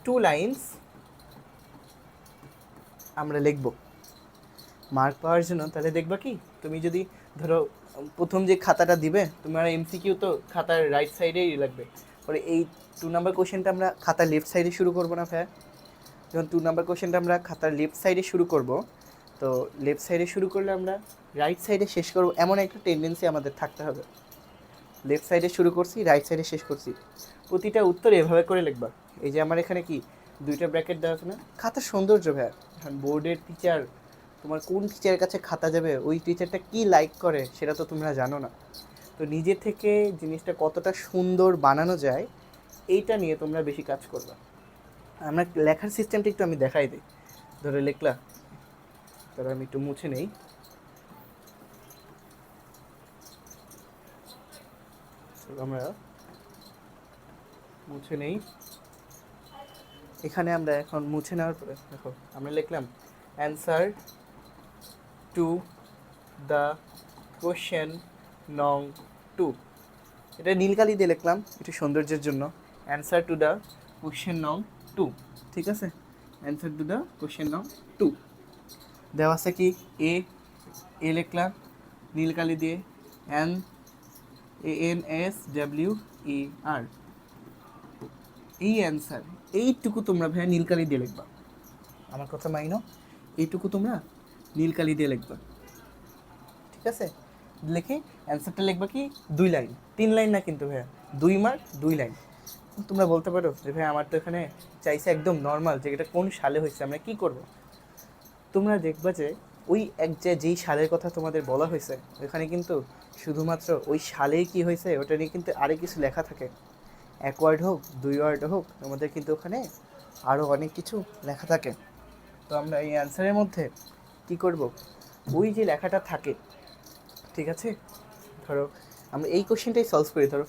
2 লাইন্স আমরা লিখব মার্ক পাওয়ার জন্য। তাহলে দেখবা কি, তুমি যদি ধরো প্রথম যে খাতাটা দিবে তোমার এমসিকিউ, তো খাতার রাইট সাইডেই লাগবে। পরে এই 2 নাম্বার কোশ্চেনটা আমরা খাতার লেফট সাইডে শুরু করবো না ভাইয়া? যখন 2 নাম্বার কোশ্চেনটা আমরা খাতার লেফট সাইডে শুরু করব, তো লেফট সাইডে শুরু করলে আমরা রাইট সাইডে শেষ করব, এমন একটা টেন্ডেন্সি আমাদের থাকতে হবে। লেফট সাইডে শুরু করছি, রাইট সাইডে শেষ করছি। প্রতিটা উত্তর এভাবে করে লিখবা। এই যে আমার এখানে কি 2টা ব্র্যাকেট দেওয়া আছে না, খাতার সৌন্দর্য ভাইয়া। এখন বোর্ডের টিচার, তোমার কোন টিচারের কাছে খাতা যাবে, ওই টিচারটা কি লাইক করে সেটা তো তোমরা জানো না। তো নিজে থেকে জিনিসটা কতটা সুন্দর বানানো যায় এইটা নিয়ে তোমরা বেশি কাজ করবা। আমরা লেখার সিস্টেমটা একটু আমি দেখাই দিই। ধরে লিখলা, ধরো আমি একটু মুছে নেই, আমরা মুছে নেই। এখানে আমরা এখন মুছে নেওয়ার পরে দেখো আমরা লিখলাম অ্যান্সার টু দ্য কোশ্চেন নং 2। এটা নীলকালি দিয়ে লিখলাম একটু সৌন্দর্যের জন্য, অ্যান্সার টু দ্য কোশ্চেন নং 2, ঠিক আছে। অ্যান্সার টু দ্য কোশ্চেন নং 2 দেওয়া আছে কি, এ লিখলাম নীলকালি দিয়ে, ANSWER, এই অ্যান্সার, এইটুকু তোমরা ভাইয়া নীলকালি দিয়ে লিখবা। আমার কথা মাইনো, এইটুকু তোমরা নীলকালি দিয়ে লিখবা, ঠিক আছে। লিখে অ্যান্সারটা লিখবা কি 2 লাইন, 3 লাইন না কিন্তু ভাইয়া, 2 মার্ক 2 লাইন। তোমরা বলতে পারো যে ভাই আমার তো এখানে চাইছে একদম নর্মাল, যে এটা কোন সালে হয়েছে, আমরা কি করব। তোমরা দেখবা যে ওই যেই সালের কথা তোমাদের বলা হয়েছে ওখানে কিন্তু শুধুমাত্র ওই সালেই কি হয়েছে ওটা নিয়ে কিন্তু আরও কিছু লেখা থাকে। 1 ওয়ার্ড হোক 2 ওয়ার্ড হোক, তোমাদের কিন্তু ওখানে আরও অনেক কিছু লেখা থাকে। তো আমরা এই অ্যান্সারের মধ্যে কি করব, ওই যে লেখাটা থাকে, ঠিক আছে। ধরো আমরা এই কোশ্চেনটাই সলভ করি। ধরো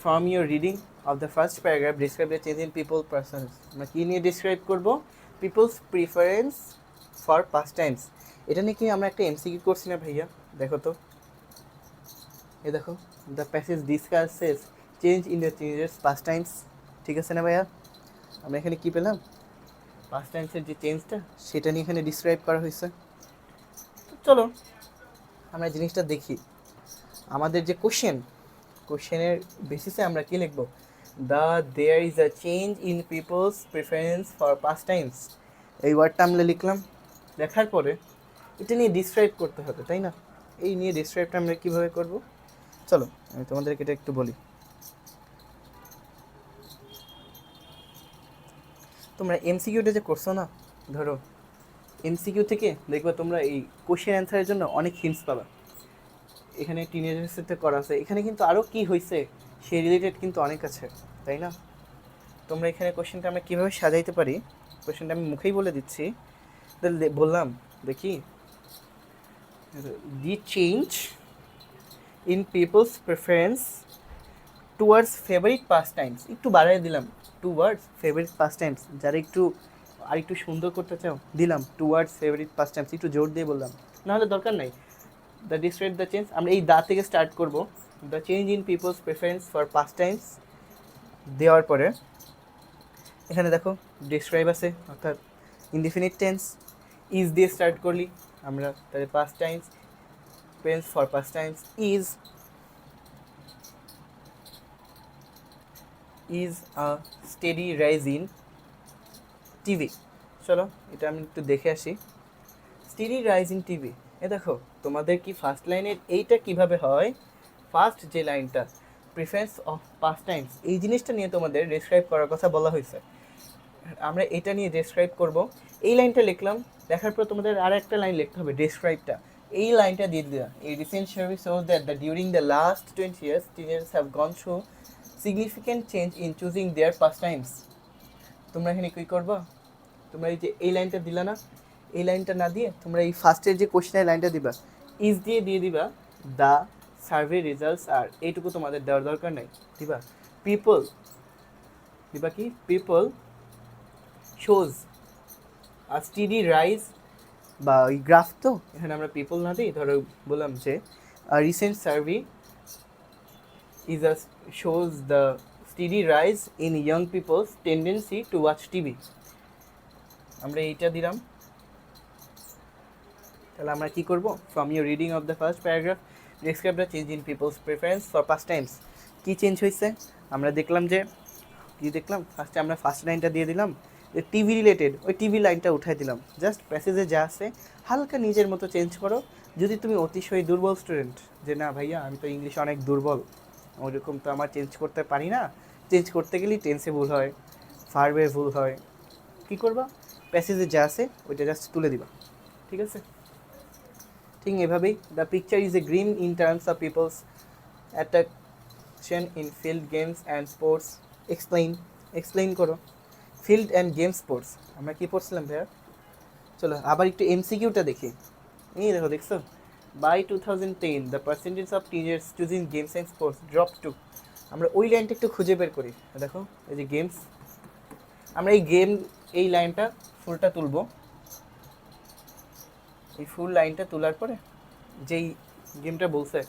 from your reading of the first paragraph describe the change in people persons. আমরা কী নিয়ে ডিসক্রাইব করব, people's preference for past Times. এটা নিয়ে কি আমরা একটা এমসিকিউ করছি না ভাইয়া? দেখো তো, এ দেখো, the passage discusses change in the changes past Times, ঠিক আছে না ভাইয়া? আমরা এখানে কী পেলাম, পাস্ট টাইমসের যে চেঞ্জটা সেটা নিয়ে এখানে ডিসক্রাইব করা হয়েছে। তো চলো আমরা জিনিসটা দেখি। আমাদের যে কোশ্চেনের বেসিসে আমরা কী লিখব, there is a change in people's preference for past Times, এই ওয়ার্ডটা আমরা লিখলাম। লেখার পরে এটা নিয়ে ডিসক্রাইব করতে হবে, তাই না? এই নিয়ে ডিসক্রাইবটা আমরা কীভাবে করব, চলো আমি তোমাদেরকে এটা একটু বলি। তোমরা এমসিকিউটা যে করছো না, ধরো এমসিকিউ থেকে দেখবে তোমরা এই কোশ্চেন অ্যান্সারের জন্য অনেক হিন্টস পাবা। এখানে টিনেজারের সাথে করা আছে, এখানে কিন্তু আরও কী হয়েছে সেই রিলেটেড কিন্তু অনেক আছে, তাই না? তোমরা এখানে কোশ্চেনটা আমরা কীভাবে সাজাইতে পারি, কোশ্চেনটা আমি মুখেই বলে দিচ্ছি। বললাম দেখি, the change in people's preference towards favourite pastimes, একটু বাড়াই দিলাম, টুয়ার্ডস ফেভারিট পাস্ট টাইমস। যারা একটু আর একটু সুন্দর করতে চাও দিলাম টুয়ার্ডস ফেভারিট পাস্ট টাইমস, একটু জোর দিয়ে বললাম, নাহলে দরকার নাই। দ্য ডিসক্রাইব দ্য চেঞ্জ, আমরা এই দা থেকে স্টার্ট করব। The change in people's preference for past Times দেওয়ার পরে এখানে দেখো ডিসক্রাইব আছে, অর্থাৎ ইনডিফিনিট টেন্স। ইজ দিয়ে স্টার্ট করলি আমরা, তাহলে pastimes preference for past Times is. Is a steady rise in TV. চলো এটা আমি একটু দেখে আসি। স্টেডি রাইজ ইন টিভি, এ দেখো তোমাদের কি ফার্স্ট লাইনের এইটা কিভাবে হয়, ফার্স্ট যে লাইনটা প্রিফারেন্স অফ পাস্ট টাইমস, এই জিনিসটা নিয়ে তোমাদের ডেসক্রাইব করার কথা বলা হয়েছে। আমরা এটা নিয়ে ডেসক্রাইব করব। এই লাইনটা লিখলাম, দেখার পর তোমাদের আর একটা লাইন লিখতে হবে ডেসক্রাইবটা। এই লাইনটা দিয়ে দিলাম, এই recent survey shows that the during the last 20 years teenagers have gone through significant change in choosing their pastimes। তোমরা এখানে কী করবা, তোমরা এই যে এই লাইনটা দিলা না, এই লাইনটা না দিয়ে তোমরা এই ফার্স্টের যে কোশ্চেনের লাইনটা দিবা, ইজ দিয়ে দিবা দ্য সার্ভে রেজাল্টস আর, এইটুকু তোমাদের দেওয়ার দরকার নেই, দিবা পিপল, দিবা কি পিপল শোজ আ স্টেডি রাইজ, বা ওই গ্রাফ, তো এখানে আমরা পিপল না দিই, ধরো বললাম যে recent survey is a shows the steady rise in young people's tendency to watch TV. আমরা এইটা দিলাম। তাহলে আমরা কী করবো, from your reading of the first paragraph describe the change in people's preference for past Times. কী change হয়েছে আমরা দেখলাম যে, কী দেখলাম, ফার্স্টে আমরা ফার্স্ট লাইনটা দিয়ে দিলাম যে টিভি রিলেটেড, ওই টিভি লাইনটা উঠাই দিলাম, জাস্ট প্যাসেজে যা আছে হালকা নিজের মতো চেঞ্জ করো। যদি তুমি অতিশয় দুর্বল স্টুডেন্ট, যে না ভাইয়া আমি তো ইংলিশে অনেক দুর্বল, ওইরকম তো আমার চেঞ্জ করতে পারি না, চেঞ্জ করতে গেলেই টেন্সে ভুল হয়, ভার্বে ভুল হয়, কী করবা, প্যাসেজে যা আছে ওইটা জাস্ট তুলে দিবা, ঠিক আছে। ঠিক এভাবেই the picture is a grim in terms of people's attraction in field games and sports. Explain করো ফিল্ড অ্যান্ড গেম স্পোর্টস, আমরা কী পড়ছিলাম ভাইয়া। চলো আবার একটু এমসিকিউটা দেখি। এই দেখো, দেখছো, by 2010 the percentage of teenagers choosing games and sports drop to. আমরা ওই লাইনটা একটু খুঁজে বের করি। দেখো এই যে গেমস, আমরা এই লাইনটা ফুলটা তুলব, এই ফুল লাইনটা তোলার পরে যেই গেমটা বলছে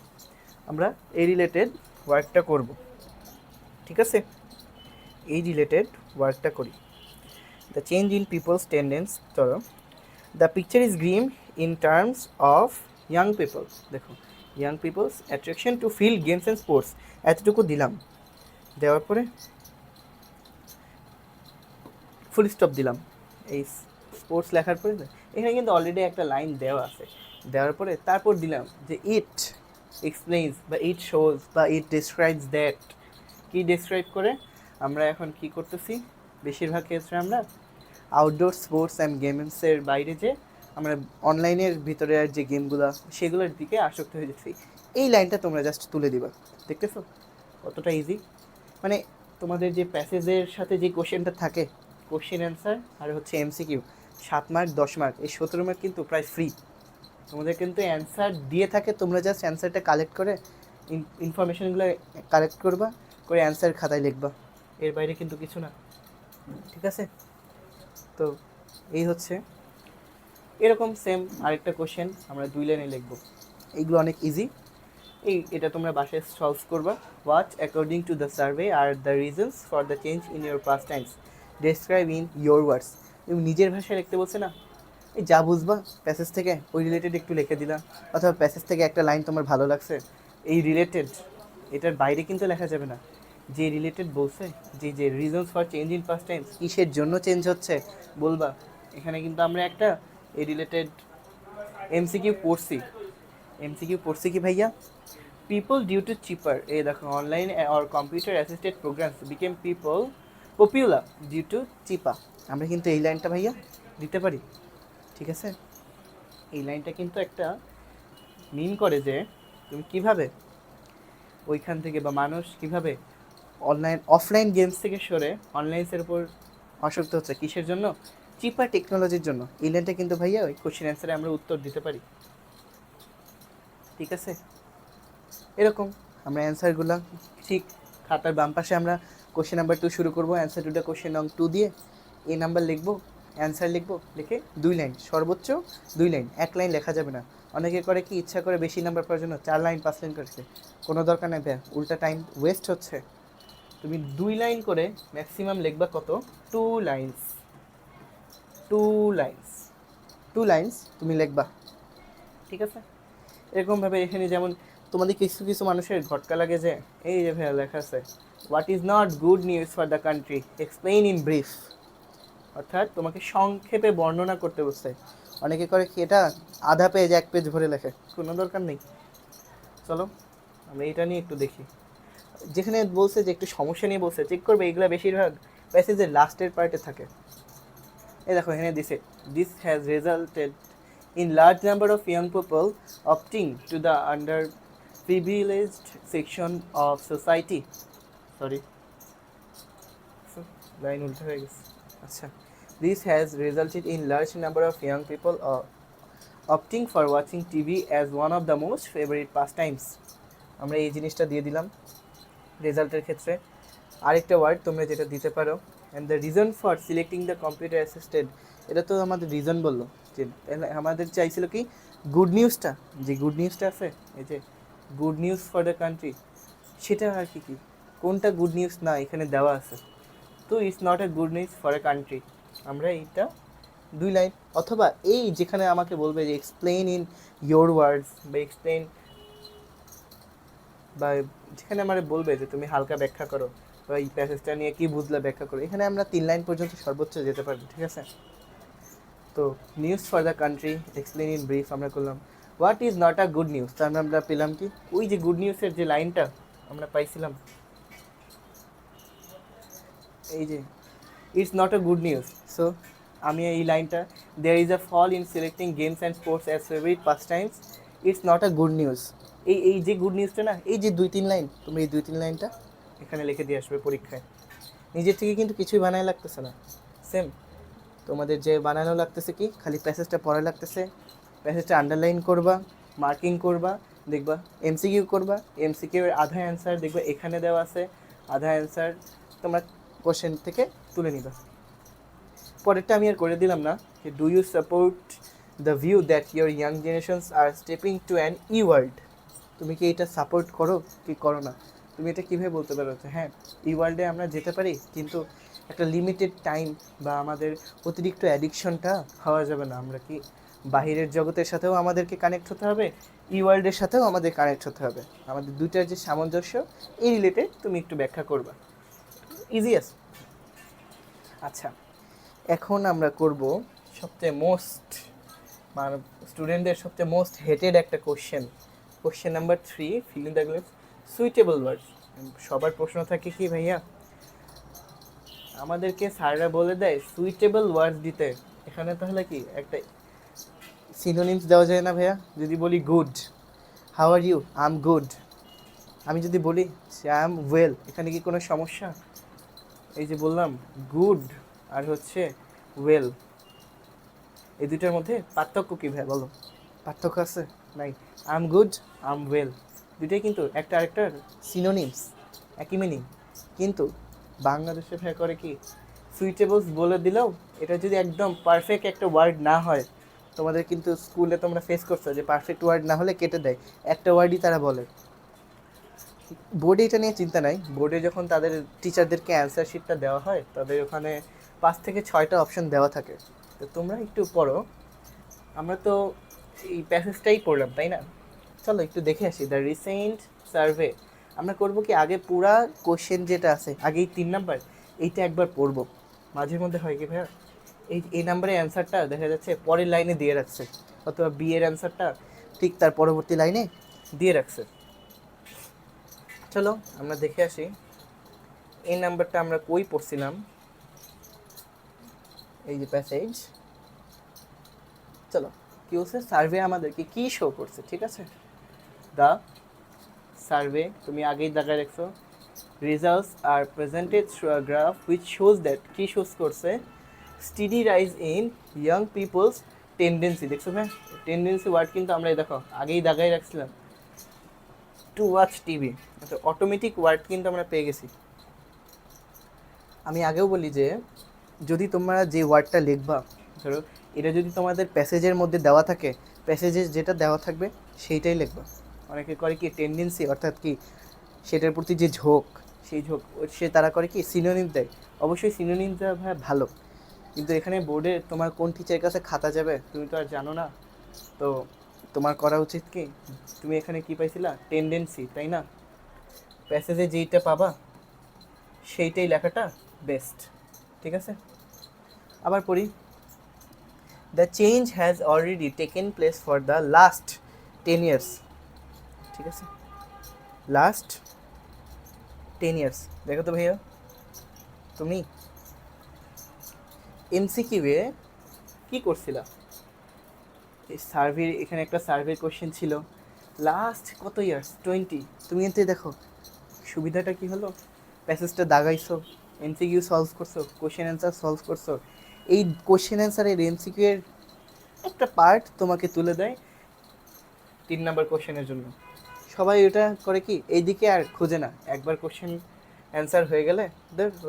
আমরা এই রিলেটেড ওয়ার্কটা করব, ঠিক আছে। এই রিলেটেড ওয়ার্কটা করি। The change in people's tendencies, ধরো the picture is grim in terms of young people. দেখো young people's attraction to field games and sports, এতটুকু দিলাম। দেওয়ার পরে ফুল স্টপ দিলাম। এই স্পোর্টস লেখার পরে এখানে কিন্তু অলরেডি একটা লাইন দেওয়া আছে, দেওয়ার পরে তারপর দিলাম যে ইট এক্সপ্লেইনস বা ইট শোজ বা ইট ডিসক্রাইবস দ্যাট। কী ডিসক্রাইব করে, আমরা এখন কি করতেছি, বেশিরভাগ ক্ষেত্রে আমরা আউটডোর স্পোর্টস অ্যান্ড গেমসের বাইরে যে আমরা অনলাইনের ভিতরে আর যে গেমগুলো সেগুলোর দিকে আসক্ত হয়ে যাচ্ছি। এই লাইনটা তোমরা জাস্ট তুলে দিবা, দেখতেছো কতটা ইজি। মানে তোমাদের যে প্যাসেজের সাথে যে কোশ্চেনটা থাকে, কোশ্চেন অ্যান্সার আর হচ্ছে এমসিকিউ, 7 মার্ক 10 মার্ক, এই 17 মার্ক কিন্তু প্রায় ফ্রি। তোমাদের কিন্তু অ্যান্সার দিয়ে থাকে, তোমরা জাস্ট অ্যান্সারটা কালেক্ট করে ইনফরমেশনগুলো কালেক্ট করবা, করে অ্যান্সার খাতায় লিখবা, এর বাইরে কিন্তু কিছু না, ঠিক আছে। তো এই হচ্ছে এরকম সেম আরেকটা কোশ্চেন আমরা 2 লাইনে লিখব। এইগুলো অনেক ইজি, এটা তোমরা বাসায় সলভ করবা। What according to the survey are the reasons for the change in your past Times, describe in your ওয়ার্ডস। তুমি নিজের ভাষায় লিখতে বলছে না, এই যা বুঝবা প্যাসেজ থেকে ওই রিলেটেড একটু লিখে দিলা, অথবা প্যাসেজ থেকে একটা লাইন তোমার ভালো লাগছে, এই রিলেটেড, এটার বাইরে কিন্তু লেখা যাবে না, যে রিলেটেড বলছে, যে reasons for change in past Times, কিসের জন্য চেঞ্জ হচ্ছে বলবা। এখানে কিন্তু আমরা একটা এই রিলেটেড এমসিকিউ পড়ছি কি ভাইয়া, পিপল ডিউ টু চিপার, এই দেখো online or computer assisted programs became popular due to cheaper. আমরা কিন্তু এই লাইনটা ভাইয়া দিতে পারি, ঠিক আছে। এই লাইনটা কিন্তু একটা মিন করে যে তুমি কিভাবে ওইখান থেকে বা মানুষ কিভাবে অফলাইন গেমস থেকে সরে অনলাইনের উপর আসক্ত হচ্ছে, কিসের জন্য, চিপার টেকনোলজির জন্য। এই লাইনটা কিন্তু ভাইয়া ওই কোশ্চেন অ্যান্সারে আমরা উত্তর দিতে পারি, ঠিক আছে। এরকম আমরা অ্যান্সারগুলো ঠিক খাতার বাম পাশে আমরা কোশ্চেন নাম্বার 2 শুরু করবো, অ্যান্সার 2টা কোশ্চেন নং 2 দিয়ে এই নাম্বার লিখবো, অ্যান্সার লিখবো, লিখে 2 লাইন, সর্বোচ্চ 2 লাইন, 1 লাইন লেখা যাবে না। অনেকে করে কি ইচ্ছা করে বেশি নাম্বার পাওয়ার জন্য 4 লাইন 5 লাইন করছে, কোনো দরকার নেই ভাইয়া, উল্টা টাইম ওয়েস্ট হচ্ছে। তুমি 2 লাইন করে ম্যাক্সিমাম লিখবা কত, 2 লাইনস, 2 লাইনস তুমি লিখবা, ঠিক আছে। এরকমভাবে এখানে যেমন তোমাদের কিছু কিছু মানুষের ঘটকা লাগে যে এই যে ভাইয়া লেখা আছে what is not good news for the country explain in brief, অর্থাৎ তোমাকে সংক্ষেপে বর্ণনা করতে বলছে। অনেকে করে কি এটা আধা পেজ 1 পেজ ভরে লেখে, কোনো দরকার নেই। চলো আমরা এটা নিয়ে একটু দেখি। যেখানে বলছে যে একটু সমস্যা নিয়ে বলছে, চেক করবে এগুলো বেশিরভাগ প্যাসেজের লাস্টের পার্টে থাকে। এই দেখো এখানে দিছে this has resulted in large number of young people opting to the underprivileged section of society. Sorry, line উল্টো হয়ে গেছে। আচ্ছা, this has resulted in large number of young people opting for watching TV as one of the most favorite pastimes. আমরা এই জিনিসটা দিয়ে দিলাম রেজাল্টের ক্ষেত্রে। আরেকটা ওয়ার্ড তোমরা যেটা দিতে পারো, and the reason for selecting the computer assisted, এটা তো আমাদের রিজন বললো যে আমাদের চাইছিল কি গুড নিউজটা, যে গুড নিউজটা আছে এই যে good news for the country, সেটা আর কি কি কোনটা গুড নিউজ না এখানে দেওয়া আছে। তো it's not a good news for a country, আমরা এইটা 2 লাইন অথবা এই যেখানে আমাকে বলবে যে এক্সপ্লেইন ইন ইয়োর ওয়ার্ডস বা এক্সপ্লেইন, বা যেখানে আমার বলবে যে তুমি হালকা ব্যাখ্যা করো বা এই প্যাসেজটা নিয়ে কি বুঝলে ব্যাখ্যা করো, এখানে আমরা 3 লাইন পর্যন্ত সর্বোচ্চ যেতে পারবো, ঠিক আছে। তো news for the country explain in brief আমরা করলাম। What is not a good news, তার আমরা পেলাম কি ওই যে গুড নিউজের যে লাইনটা আমরা পাইছিলাম, এই যে it's not a good news. So আমি এই লাইনটা there is a fall in selecting games and sports as favourite pastimes, it's not a good news. এই যে গুড নিউজটা না, এই যে 2-3 লাইন, তুমি এই 2-3 লাইনটা এখানে লিখে দিয়ে আসবে পরীক্ষায়। নিজের থেকে কিন্তু কিছুই বানায় লাগতেছে না, সেম তোমাদের যে বানানো লাগতেছে কি খালি প্যাসেজটা পড়া লাগতেছে, প্যাসেজটা আন্ডারলাইন করবা, মার্কিং করবা, দেখবা এমসিকিউ করবা, এমসিকিউ এর আধা অ্যান্সার দেখবা এখানে দেওয়া আছে, আধা অ্যান্সার তোমরা কোশ্চেন থেকে তুলে নিবা। পরেরটা আমি আর করে দিলাম না, do you support the view that your young generations are stepping to an e world, তুমি কি এটা সাপোর্ট করো কি করো না। তুমি এটা কীভাবে বলতে পারো যে হ্যাঁ ই ওয়ার্ল্ডে আমরা যেতে পারি, কিন্তু একটা লিমিটেড টাইম বা আমাদের অতিরিক্ত অ্যাডিকশনটা হওয়া যাবে না। আমরা কি বাহিরের জগতের সাথেও আমাদেরকে কানেক্ট হতে হবে, ই ওয়ার্ল্ডের সাথেও আমাদের কানেক্ট হতে হবে, আমাদের দুইটার যে সামঞ্জস্য এই রিলেটেড তুমি একটু ব্যাখ্যা করবা, ইজিয়াস। আচ্ছা, এখন আমরা করব সবচেয়ে মোস্ট মানে স্টুডেন্টদের সবচেয়ে মোস্ট হেটেড একটা question number 3, fill in the blanks suitable words. সবার প্রশ্ন থাকে কি ভাইয়া আমাদেরকে স্যাররা বলে দেয় সুইটেবল ওয়ার্ডস দিতে, এখানে তাহলে কি একটা সিনোনিমস দেওয়া যায় না ভাইয়া? যদি বলি good, how are you, I am good. আমি যদি বলি আই এম ওয়েল, এখানে কি কোনো সমস্যা? এই যে বললাম গুড আর হচ্ছে ওয়েল, এই দুইটার মধ্যে পার্থক্য কী ভাই বলো? পার্থক্য আছে? নাই। I am good, I am well, দুইটাই কিন্তু একটা আরেকটার সিনোনিমস, একই মিনিং। কিন্তু বাংলাদেশে ভাই করে কি সুইটেবলস বলে দিলেও এটা যদি একদম পারফেক্ট একটা ওয়ার্ড না হয়, তোমাদের কিন্তু স্কুলে তোমরা ফেস করছো যে পারফেক্ট ওয়ার্ড না হলে কেটে দেয়, একটা ওয়ার্ডই তারা বলে। বোর্ডে এটা নিয়ে চিন্তা নাই, বোর্ডে যখন তাদের টিচারদেরকে অ্যান্সার শিটটা দেওয়া হয় তাদের ওখানে 5 থেকে 6টা অপশন দেওয়া থাকে। তো তোমরা একটু পড়ো, আমরা তো এই প্যাসেজটাই পড়লাম তাই না? চলো একটু দেখে আসি দ্য রিসেন্ট সার্ভে। আমরা করবো কি আগে পুরা কোশ্চেন যেটা আছে আগেই 3 নাম্বার এইটা একবার পড়বো। মাঝে মধ্যে হয় কি ভাইয়া এই নাম্বারের অ্যান্সারটা দেখা যাচ্ছে পরের লাইনে দিয়ে রাখছে, অথবা বি এর অ্যান্সারটা ঠিক তার পরবর্তী লাইনে দিয়ে রাখছে। চলো আমরা দেখে আসি এই নাম্বারটা আমরা কই পড়ছিলাম। এই যে প্যাসেজ, চলো কি হচ্ছে সার্ভে আমাদেরকে কি শো করছে, ঠিক আছে। দ্য সার্ভে তুমি আগেই দেখায় রাখছো, results are presented through a graph which shows that, কি শোজ করছে, steady rise in young people's tendency. দেখছো হ্যাঁ টেন্ডেন্সি ওয়ার্ড কিন্তু আমরা দেখো আগেই দাগাই রাখছিলাম, টু ওয়াচ টিভি, আচ্ছা অটোমেটিক ওয়ার্ড কিন্তু আমরা পেয়ে গেছি। আমি আগেও বলি যে যদি তোমরা যে ওয়ার্ডটা লিখবা, ধরো এটা যদি তোমাদের প্যাসেজের মধ্যে দেওয়া থাকে, প্যাসেজে যেটা দেওয়া থাকবে সেইটাই লিখবা। অনেকে করে কি টেন্ডেন্সি অর্থাৎ কি সেটার প্রতি যে ঝোঁক, সেই ঝোঁক সে তারা করে কি সিনোনিম দেয়। অবশ্যই সিনোনিম দেওয়া ভালো, কিন্তু এখানে বোর্ডে তোমার কোন টিচারের কাছে খাতা যাবে তুমি তো আর জানো না। তো তোমার করা উচিত কি, তুমি এখানে কি পাইছিলা, টেন্ডেন্সি, তাই না? প্যাসেজে যেইটা পাবা সেইটাই লেখাটা বেস্ট, ঠিক আছে? আবার পড়ি, the change has already taken place for the last 10 years, ঠিক আছে? Last 10 years। দেখো তো ভাইয়া, তুমি এমসিকিউ এ কি করছিলা? এই সার্ভে, এখানে একটা সার্ভে কোশ্চেন ছিল, লাস্ট কত ইয়ার্স, 20। তুমি কিন্তু দেখো সুবিধাটা কি হলো, প্যাসেজটা দাগাইছো, এমসিকিউ সলভ করছো, কোশ্চেন অ্যান্সার সলভ করছো। এই কোশ্চেন অ্যান্সারের এমসিকিউ এর একটা পার্ট তোমাকে তুলে দেয় 3 নাম্বার কোশ্চেনের জন্য। সবাই ওটা করে কি, এইদিকে আর খুঁজে না, একবার কোশ্চেন অ্যান্সার হয়ে গেলে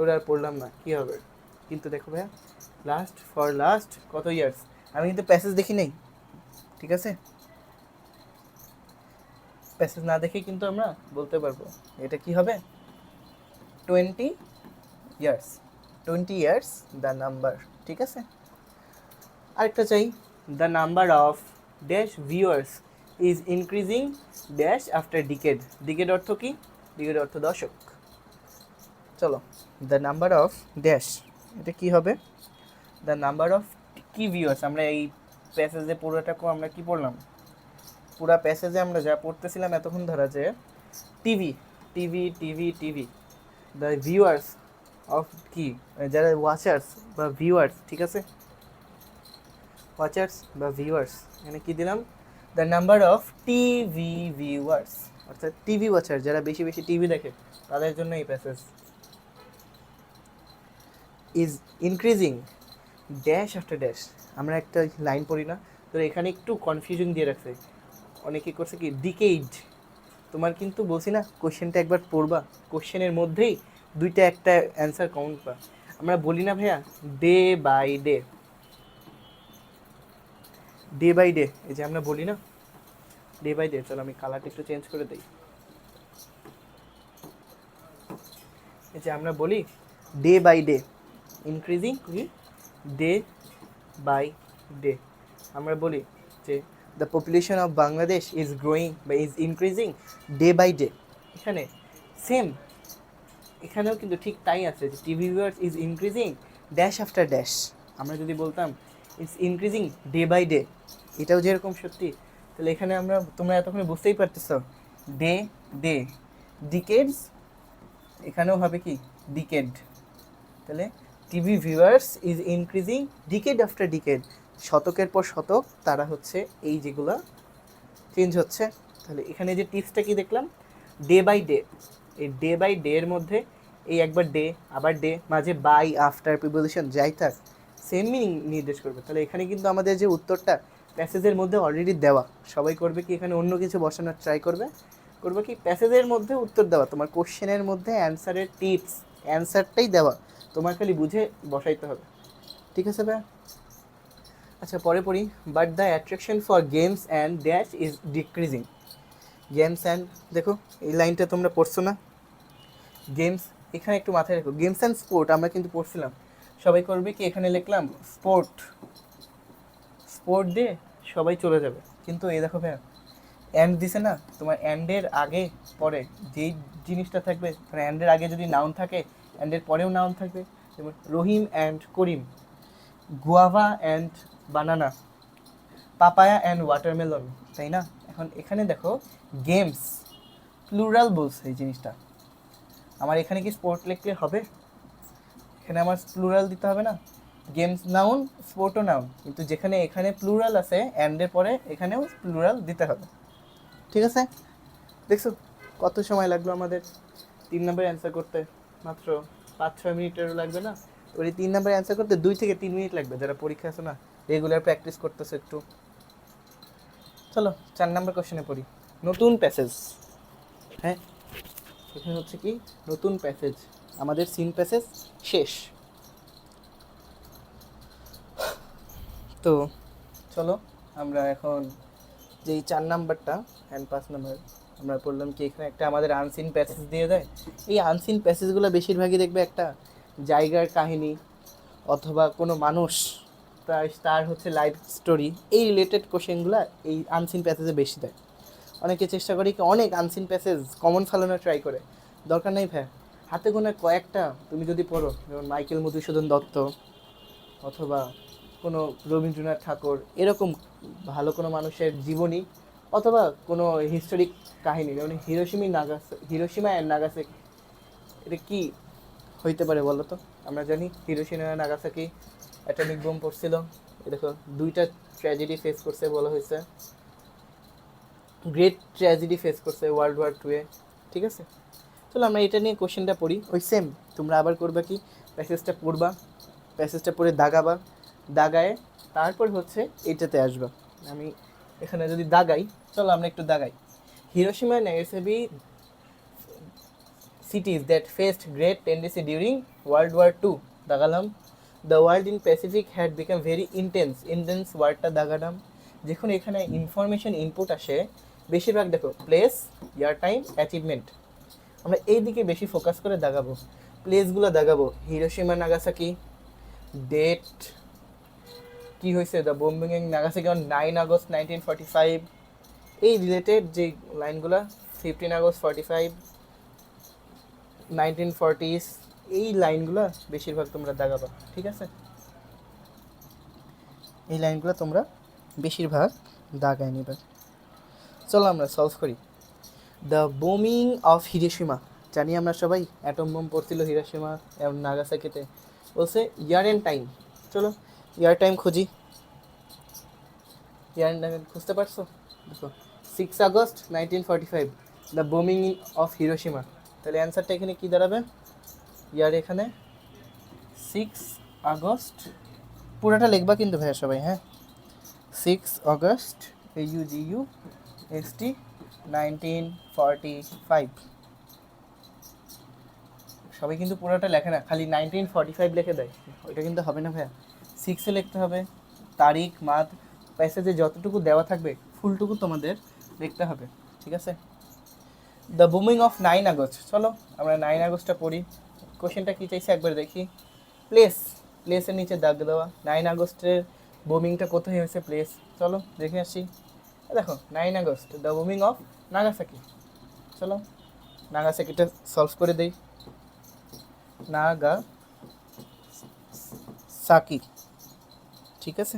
ওরা আর পড়লাম না, কী হবে? কিন্তু দেখো ভাইয়া, লাস্ট কত ইয়ার্স, আমি কিন্তু প্যাসেজ দেখি নেই, ঠিক আছে? প্যাসেজ না দেখে কিন্তু আমরা বলতে পারবো এটা কি হবে, 20 ইয়ার্স, 20 ইয়ার্স দ্য নাম্বার, ঠিক আছে? আরেকটা চাই, the number of dash viewers is increasing dash after decade. Decade অর্থ কি? ডিকেড অর্থ দশক। চলো, দ্য নাম্বার অফ ড্যাশ, এটা কি হবে, দ্য নাম্বার অফ কি ভিউয়ার্স। আমরা এই প্যাসেজে পুরোটাকে আমরা কি পড়লাম, পুরা প্যাসেজে আমরা যা পড়তেছিলাম এতক্ষণ ধরা, যে TV TV TV TV, the viewers of কি, যারা ওয়াচার্স বা ভিউয়ার্স, ঠিক আছে? ওয়াচার্স বা ভিউয়ার্স, এখানে কি দিলাম, the number of TV viewers, অর্থাৎ টিভি ওয়াচার, যারা বেশি বেশি টিভি দেখে তাদের জন্য এই passage. Is increasing dash after dash, আমরা একটা লাইন পড়ি না, তো এখানে একটু কনফিউশন দিয়ে রাখছে, অনেকে করছে কি ডিকেইড। তোমার কিন্তু বলছি না, কোশ্চেনটা একবার পড়বা, কোশ্চেনের মধ্যেই দুইটা একটা অ্যান্সার কাউন্ট পা। আমরা বলি না ভাইয়া, day by day, day by day, এই যে আমরা বলি না ডে বাই ডে। চলো আমি কালারটা একটু চেঞ্জ করে দিই। এই যে আমরা বলি day by day, increasing day by day. আমরা বলি যে the population of Bangladesh is growing বা is increasing day by day. এখানে সেম, এখানেও কিন্তু ঠিক তাই আছে, যে TV viewers is increasing dash after dash. আমরা যদি বলতাম it's increasing day by day, এটাও যেরকম সত্যি, তাহলে এখানে আমরা, তোমরা এতক্ষণ বুঝতেই পারতেছ, ডে ডে, ডিকেডস, এখানেও হবে কি ডিকেড। তাহলে TV viewers is increasing decade after decade, শতকের পর শতক তারা হচ্ছে এই যেগুলা চেঞ্জ হচ্ছে। তাহলে এখানে যে টিপসটা কি দেখলাম, ডে বাই ডে, এই ডে বাই ডে এর মধ্যে এই একবার ডে আবার ডে, মাঝে বাই আফটার প্রিপোজিশন যাই থাক, সেম মিনিং নির্দেশ করবে। তাহলে এখানে কিন্তু আমাদের যে উত্তরটা প্যাসেজের মধ্যে অলরেডি দেওয়া, সবাই করবে কি এখানে অন্য কিছু বসানোর ট্রাই করবে, করবে কি প্যাসেজের মধ্যে উত্তর দেওয়া, তোমার কোশ্চেনের মধ্যে অ্যান্সারের টিপস, অ্যান্সারটাই দেওয়া, তোমার খালি বুঝে বসাইতে হবে, ঠিক আছে ভাই? আচ্ছা পরে পড়ি, but the attraction for games and dash is decreasing. Games and, দেখো এই লাইনটা তোমরা পড়ছো না, গেমস, এখানে একটু মাথায় রাখো, গেমস অ্যান্ড স্পোর্ট আমরা কিন্তু পড়ছিলাম। সবাই করবে কি, এখানে লিখলাম স্পোর্ট, স্পোর্ট দিয়ে সবাই চলে যাবে, কিন্তু এই দেখো ভাইয়া অ্যান্ড দিছে না, তোমার অ্যান্ডের আগে পরে যেই জিনিসটা থাকবে, মানে অ্যান্ডের আগে যদি নাউন থাকে, অ্যান্ডের পরেও নাউন থাকবে, যেমন Rahim and Karim, guava and banana, papaya and watermelon, তাই না? এখন এখানে দেখো গেমস প্লুরাল বলছে এই জিনিসটা, আমার এখানে কি স্পোর্ট লিখলে হবে? এখানে আমার প্লুরাল দিতে হবে না, গেমস নাউন, স্পোর্টও নাউন, কিন্তু যেখানে এখানে প্লুরাল আছে অ্যান্ডের পরে, এখানেও প্লুরাল দিতে হবে, ঠিক আছে? দেখছো কত সময় লাগলো আমাদের 3 নাম্বার অ্যান্সার করতে, মাত্র 5-6 মিনিটেরও লাগবে না। ওই 3 নাম্বার অ্যান্সার করতে 2 থেকে 3 মিনিট লাগবে, যারা পরীক্ষা আছে না, রেগুলার প্র্যাকটিস করতেছে একটু। চলো 4 নাম্বার কোশ্চেনে পড়ি, নতুন প্যাসেজ। হ্যাঁ, এখানে হচ্ছে কি নতুন প্যাসেজ, আমাদের সিন প্যাসেজ শেষ। তো চলো আমরা এখন যেই 4 নাম্বারটা অ্যান্ড 5 নাম্বার আমরা পড়লাম কি, এখানে একটা আমাদের আনসিন প্যাসেজ দিয়ে দেয়। এই আনসিন প্যাসেজগুলো বেশিরভাগই দেখবে একটা জায়গার কাহিনী অথবা কোনো মানুষ তার হচ্ছে লাইফ স্টোরি, এই রিলেটেড কোশ্চেনগুলো এই আনসিন প্যাসেজে বেশি দেয়। অনেকে চেষ্টা করে কি অনেক আনসিন প্যাসেজ কমন ফেলানোর ট্রাই করে, দরকার নেই ভাই। হাতে গোনা কয়েকটা তুমি যদি পড়ো, যেমন মাইকেল মধুসূদন দত্ত অথবা কোনো রবীন্দ্রনাথ ঠাকুর, এরকম ভালো কোনো মানুষের জীবনী অথবা কোনো হিস্টোরিক কাহিনী, যেমন হিরোশিমা অ্যান্ড নাগাসাকি, এটা কি হইতে পারে বলো তো? আমরা জানি হিরোশিমা নাগাসাকি অ্যাটমিক বোম পড়ছিল, এ দেখো দুইটা ট্র্যাজেডি ফেস করছে, বলা হয়েছে গ্রেট ট্র্যাজেডি ফেস করছে ওয়ার্ল্ড ওয়ার 2-এ। ঠিক আছে, চলো আমরা এটা নিয়ে কোশ্চেনটা পড়ি। ওই সেম তোমরা আবার করবা কি, প্যাসেজটা পড়বা, প্যাসেজটা পড়ে দাগাবা, দাগায় তারপর হচ্ছে এটাতে আসবা। আমি এখানে যদি দাগাই, চলো আমরা একটু দাগাই। Hiroshima Nagasaki cities that faced great tendency during World War II, দাগালাম। The world in Pacific had become very intense ওয়ার্ডটা দাগালাম। যখন এখানে ইনফরমেশন ইনপুট আসে, বেশিরভাগ দেখো প্লেস, ইয়ার টাইম, অ্যাচিভমেন্ট, আমরা এই দিকে বেশি ফোকাস করে দাগাবো, প্লেসগুলো দাগাবো। হিরোশিমা নাগাসাকি, ডেট কি হয়েছে, the bombing in Nagasaki on 9 August 1945, এই রিলেটেড যে লাইনগুলো, 15 আগস্ট 45, 1940s, এই লাইনগুলো বেশিরভাগ তোমরা দাগাবা। ঠিক আছে, এই লাইনগুলো তোমরা বেশিরভাগ দাগায় নেবে। চলো আমরা সলভ করি। দ্য বোমিং অফ হিরোশিমা, জানি আমরা সবাই অ্যাটম বোম পড়ছিল হিরোশিমা এবং নাগাসাকিতে। বলছে ইয়ার অ্যান্ড টাইম, চলো ইয়ার টাইম খুঁজি। ইয়ার অ্যান্ড টাইম খুঁজতে পারছো? দেখো 6 আগস্ট 1945, দ্য বোমিং অফ হিরোশিমা। তাহলে অ্যান্সারটা এখানে কী দাঁড়াবে? ইয়ার এখানে 6 আগস্ট, পুরোটা লিখবা কিন্তু ভাইয়া সবাই, হ্যাঁ, 6 আগস্ট AUGUST 1945। সবাই কিন্তু পুরোটা লেখে না, খালি 1945 লিখে দেয়, ওইটা কিন্তু হবে না ভাইয়া। 6-এ লিখতে হবে, তারিখ মাদ প্যাসেজে যতটুকু দেওয়া থাকবে ফুলটুকু তোমাদের লিখতে হবে। ঠিক আছে, দ্য বুমিং অফ 9 আগস্ট, চলো আমরা 9 আগস্টটা পড়ি। কোশ্চেনটা কী চাইছে একবার দেখি। প্লেসের নিচে দাগ দেওয়া, 9 আগস্টের বুমিংটা কোথায় হয়েছে, প্লেস, চলো দেখে আসি। দেখো 9 August, the booming of Nagasaki. চলো নাগাসাকিটা সলভ করে দেই। নাগাসাকি, ঠিক আছে,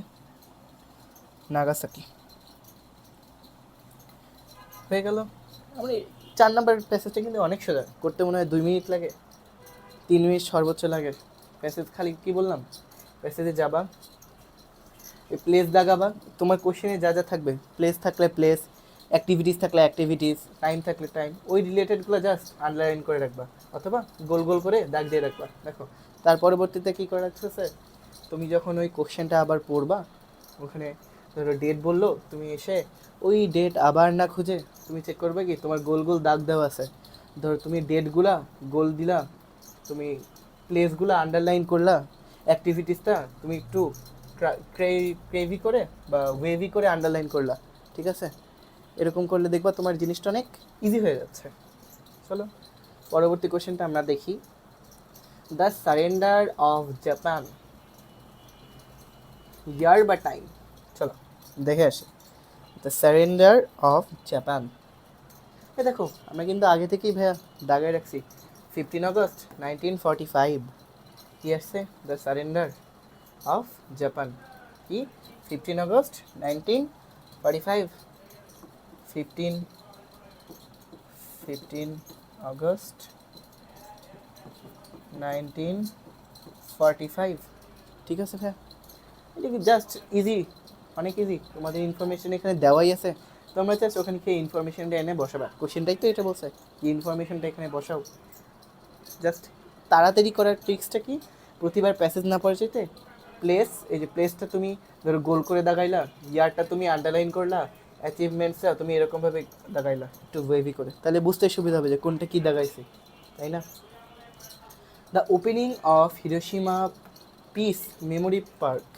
নাগাসাকি হয়ে গেল। আমরা 4 নম্বর প্যাসেজটা কিন্তু অনেক সোজা করতে, মনে হয় 2 মিনিট লাগে, 3 মিনিট সর্বোচ্চ লাগে। প্যাসেজ খালি কি বললাম, প্যাসেজে যাবা, এই প্লেস দাগাবা, তোমার কোশ্চেনে যা যা থাকবে, প্লেস থাকলে প্লেস, অ্যাক্টিভিটিস থাকলে অ্যাক্টিভিটিস, টাইম থাকলে টাইম, ওই রিলেটেডগুলো জাস্ট আন্ডারলাইন করে রাখবা অথবা গোল গোল করে দাগ দিয়ে রাখবা। দেখো তার পরবর্তীতে কী করে রাখছে, তুমি যখন ওই কোশ্চেনটা আবার পড়বা, ওখানে ধরো ডেট বললো, তুমি এসে ওই ডেট আবার না খুঁজে তুমি চেক করবে কি তোমার গোল গোল দাগ দেওয়া আছে, ধরো তুমি ডেটগুলা গোল দিলা, তুমি প্লেসগুলো আন্ডারলাইন করলা, অ্যাক্টিভিটিসটা তুমি একটু ক্রেভি করে বা ওয়েভি করে আন্ডারলাইন করলা। ঠিক আছে, এরকম করলে দেখবা তোমার জিনিসটা অনেক ইজি হয়ে যাচ্ছে। চলো পরবর্তী কোশ্চেনটা আমরা দেখি। দ্য সারেন্ডার অফ জাপান, ইয়ার বা টাইম, চলো দেখে আসি। দ্য সারেন্ডার অফ জাপান, এ দেখো আমরা কিন্তু আগে থেকেই ভাইয়া দাগায় রাখছি 15 আগস্ট 1945। কি আসছে, দ্য সারেন্ডার অফ জাপান, কি 15 আগস্ট 1945, 15 আগস্ট 1945। ঠিক আছে ভাইয়া, এটা কি জাস্ট ইজি, অনেক ইজি, তোমাদের ইনফরমেশন এখানে দেওয়াই আছে, তোমরা জাস্ট ওখানে কি ইনফরমেশনটা এনে বসাবা। কোশ্চেনটাই তো এটা বলছে কি ইনফরমেশনটা এখানে বসাও। জাস্ট তাড়াতাড়ি করার ট্রিক্সটা কি, প্রতিবার প্যাসেজ না পড়ে যেতে প্লেস, এই যে প্লেসটা তুমি ধরো গোল করে দাগাইলা, ইয়ারটা তুমি আন্ডারলাইন করলা, অ্যাচিভমেন্টসটা তুমি এরকমভাবে দাগাইলা একটু ওয়েভি করে, তাহলে বুঝতে সুবিধা হবে যে কোনটা কী দাগাইছে, তাই না? The opening of Hiroshima piece memory park,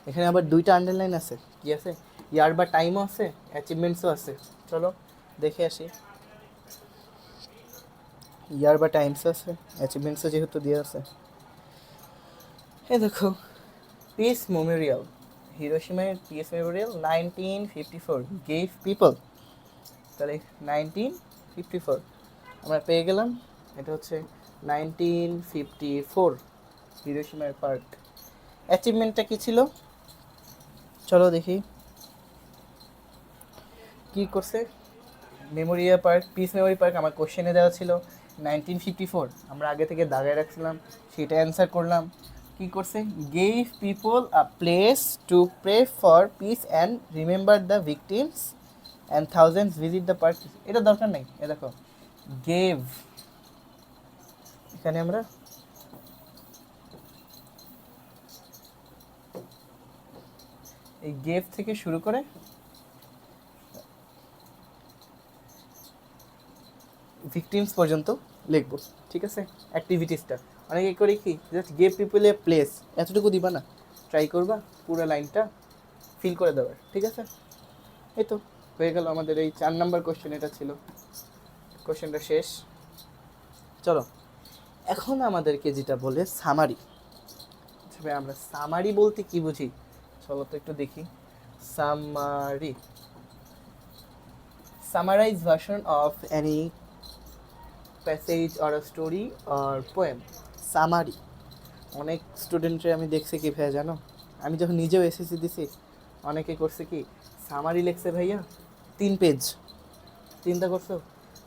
এখানে আবার 2টা আন্ডারলাইন আছে, কি আছে, ইয়ার বা টাইমও আছে, অ্যাচিভমেন্টসও আছে। চলো দেখে আসি, ইয়ার বা টাইমস আছে, অ্যাচিভমেন্টসও যেহেতু দেওয়া আছে। দেখো পিস মেমোরিয়াল, হিরোশিমার পিস মেমোরিয়াল 1954 গেভ পিপল, তাহলে 1954 আমরা পেয়ে গেলাম। এটা হচ্ছে 1954 হিরোশিমার পার্ক। অ্যাচিভমেন্টটা কী ছিল চলো দেখি কী করছে। মেমোরিয়া পার্ক, পিস মেমোরি পার্ক আমার কোশ্চেনে দেওয়া ছিল 1954, আমরা আগে থেকে দাগায় রাখছিলাম, সেটা অ্যান্সার করলাম। কি করছে, gave people a place to pray for peace and remember the victims and thousands visit the park. এটা দরকার নেই, এ দেখো গেভ, এখানে আমরা এই গেভ থেকে শুরু করে ভিকটিমস পর্যন্ত লিখবো, ঠিক আছে। অ্যাক্টিভিটিসটা অনেকে করি কি, just gave people a place, এতটুকু দিবা না, ট্রাই করবা পুরো লাইনটা ফিল করে দেওয়ার, ঠিক আছে। এই তো হয়ে গেল আমাদের এই 4 নম্বর কোশ্চেন, এটা ছিল কোশ্চেনটা শেষ। চলো এখন আমাদেরকে যেটা বলে সামারি, ভাই আমরা সামারি বলতে কি বুঝি চলো তো একটু দেখি। Summary, summarise version of any passage or a story or poem. Summary অনেক স্টুডেন্টরা আমি দেখছি কি ভাইয়া জানো, আমি যখন নিজেও এসএসসি দিছি অনেকে করছে কি সামারি লিখছে ভাইয়া 3 পেজ, চিন্তা করছো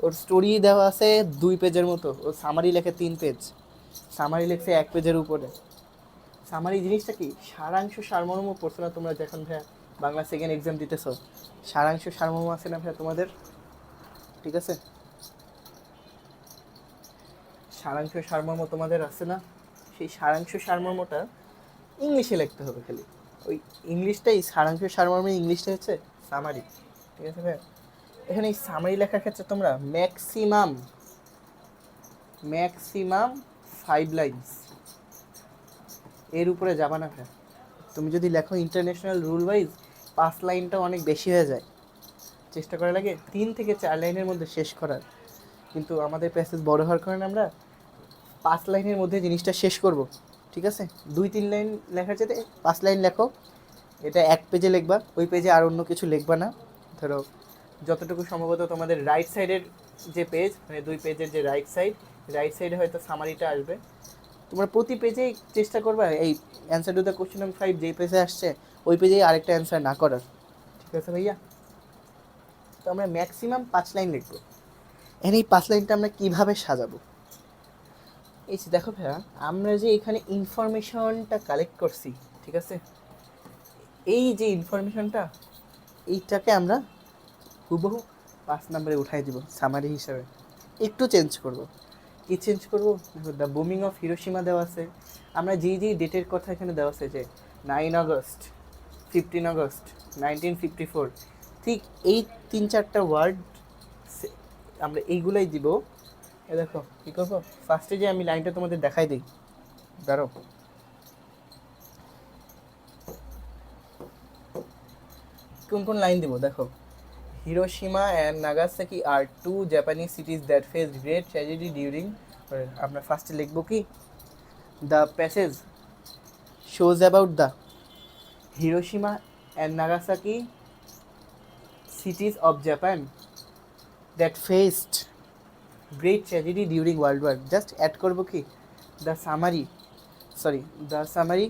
ওর স্টোরি দেওয়া আছে 2 পেজের মতো, ও সামারি লেখে 3 পেজ, সামারি লিখছে 1 পেজের উপরে। সামারি জিনিসটা কি, সারাংশ সারমর্ম পড়ছো না তোমরা যখন ভাইয়া বাংলা সেকেন্ড এক্সাম দিতেছো, সারাংশ সারমর্ম আছে না ভাইয়া তোমাদের, ঠিক আছে, সারাংশ সারমর্ম তোমাদের আছে না, সেই সারাংশ সারমর্মটা ইংলিশে লিখতে হবে খালি, ওই ইংলিশটাই সারাংশ সারমর্মের ইংলিশটা হচ্ছে সামারি, ঠিক আছে ভাইয়া। এখানে এই সামারি লেখার ক্ষেত্রে তোমরা ম্যাক্সিমাম 5 লাইনস এর উপরে যাবা না ভাইয়া। তুমি যদি লেখো ইন্টারন্যাশনাল রুল ওয়াইজ 5 লাইনটা অনেক বেশি হয়ে যায়, চেষ্টা করা লাগে 3 থেকে 4 লাইনের মধ্যে শেষ করার, কিন্তু আমাদের প্যাসেজ বড় হওয়ার কারণে আমরা 5 লাইনের মধ্যে জিনিসটা শেষ করব, ঠিক আছে। 2-3 লাইন লেখার চাইতে 5 লাইন লেখো, এটা 1 পেজে লিখবা, ওই পেজে আর অন্য কিছু লিখবা না। ধরো যতটুকু সম্ভবত তোমাদের রাইট সাইডের যে পেজ, মানে 2 পেজের যে রাইট সাইডে হয়তো সামারিটা আসবে, তোমরা প্রতি পেজেই চেষ্টা করবা এই answer to the question number 5 যেই পেজে আসছে ওই পেজেই আরেকটা অ্যান্সার না করার, ঠিক আছে ভাইয়া। তো আমরা ম্যাক্সিমাম 5 লাইন লিখবো। এখানে এই 5 লাইনটা আমরা কীভাবে সাজাবো, এই যে দেখো ভাইয়া, আমরা যে এখানে ইনফরমেশনটা কালেক্ট করছি, ঠিক আছে, এই যে ইনফরমেশনটা এইটাকে আমরা হুবহু 5 নম্বরে উঠাই দিব সামারি হিসাবে, একটু চেঞ্জ করব। কি চেঞ্জ করব, দেখো দ্য বুমিং অফ হিরোশিমা দেওয়া আছে, আমরা যেই ডেটের কথা এখানে দেওয়া আছে যে 9 আগস্ট, 15 আগস্ট 1954, ঠিক এই 3-4টা ওয়ার্ড আমরা এইগুলাই দিব। এ দেখো কী করবো, ফার্স্টে যে আমি লাইনটা তোমাদের দেখাই দিই, দাঁড়ো, কোন কোন লাইন দিব দেখো। Hiroshima and Nagasaki are 2 Japanese cities that face great tragedy during, আমরা ফার্স্টে লিখবো কি, the passage shows about the Hiroshima and Nagasaki cities of Japan that faced great tragedy during world war, just add করবো কি the summary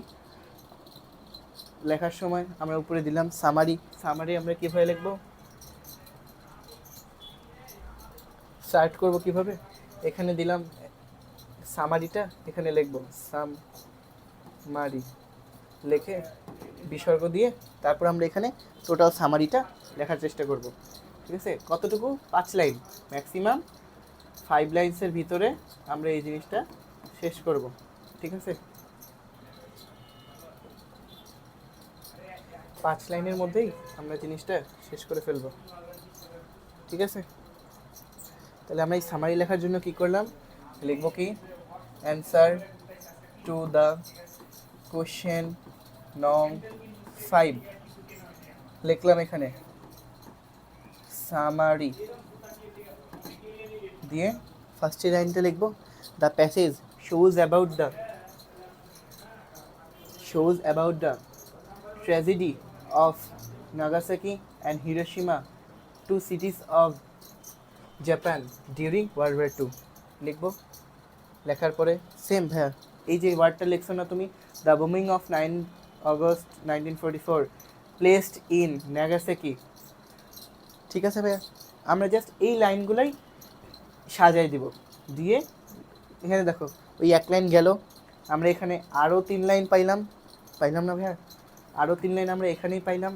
লেখার সময় আমরা উপরে দিলাম সামারি আমরা কীভাবে লিখবো, স্টার্ট করবো কীভাবে, এখানে দিলাম সামারিটা, এখানে লিখবো সামারি লিখে বিসর্গ দিয়ে তারপর আমরা এখানে টোটাল সামারিটা লেখার চেষ্টা করব, ঠিক আছে। কতটুকু, 5 লাইন, ম্যাক্সিমাম 5 লাইন্সের ভিতরে আমরা এই জিনিসটা শেষ করব, ঠিক আছে। 5 লাইনের মধ্যেই আমরা জিনিসটা শেষ করে ফেলবো, ঠিক আছে। তাহলে আমরা এই সামারি লেখার জন্য কি করলাম, লিখবো কি অ্যান্সার টু দ্য কোশ্চেন নং 5 লিখলাম, এখানে সামারি দিয়ে ফার্স্টের লাইনটা লিখবো the passage shows shows about the tragedy of Nagasaki and Hiroshima, two cities of Japan during World War II. লিখবো, লেখার পরে সেম ভাইয়া এই যে ওয়ার্ডটা লিখছো না তুমি, দ্য বোমিং of 9 August 1944 placed in Nagasaki. ঠিক আছে ভাইয়া, আমরা জাস্ট এই লাইনগুলাই সাজাই দিব, দিয়ে এখানে দেখো ওই এক লাইন গেল, আমরা এখানে আরও 3 লাইন পাইলাম না ভাইয়া, আরও 3 লাইন আমরা এখানেই পাইলাম,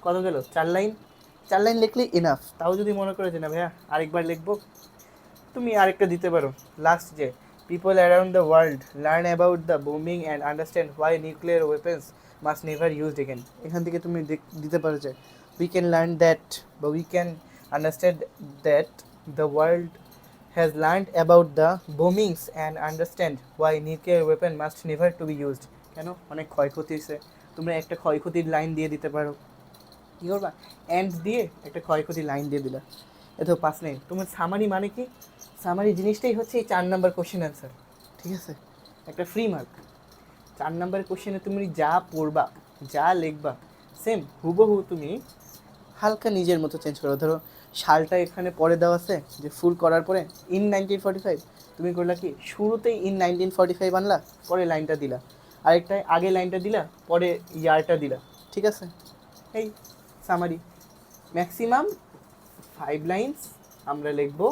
কত গেল 4 লাইন। 4 লাইন লিখলে ইনাফ। তাও যদি মনে করে যে না ভাইয়া আরেকবার লিখবো, তুমি আরেকটা দিতে পারো লাস্ট, যে people around the world learn about the বোমিং and understand why nuclear weapons must never used again. এখান থেকে তুমি দিতে পারো যে উই ক্যান লার্ন দ্যাট, বা we can understand that the world has learned about the bombings and understand why nuclear weapon must never to be used. কেন? অনেক ক্ষয়ক্ষতি হয়েছে, তোমরা একটা ক্ষয়ক্ষতির লাইন দিয়ে দিতে পারো। কী করবা, অ্যান্ড দিয়ে একটা ক্ষয়ক্ষতির লাইন দিয়ে দিলা, এত 5 লাইন। তোমার সামারি মানে কি? সামারি জিনিসটাই হচ্ছে এই 4 নাম্বার কোশ্চেন অ্যান্সার, ঠিক আছে, একটা ফ্রি মার্ক। 4 নাম্বার কোশ্চেনে তুমি যা পড়বা, যা লিখবা, সেম হুবহু তুমি হালকা নিজের মতো চেঞ্জ করো। ধরো শালটা এখানে পরে দেওয়া আছে, যে ফুল করার পরে ইন 1945, তুমি করলা কি শুরুতেই ইন 1945 আনলা, পরে লাইনটা দিলা, আরেকটায় আগে লাইনটা দিলা, পরে ইয়ারটা দিলা, ঠিক আছে। এই সামারি ম্যাক্সিমাম 5 লাইনস আমরা লিখবো,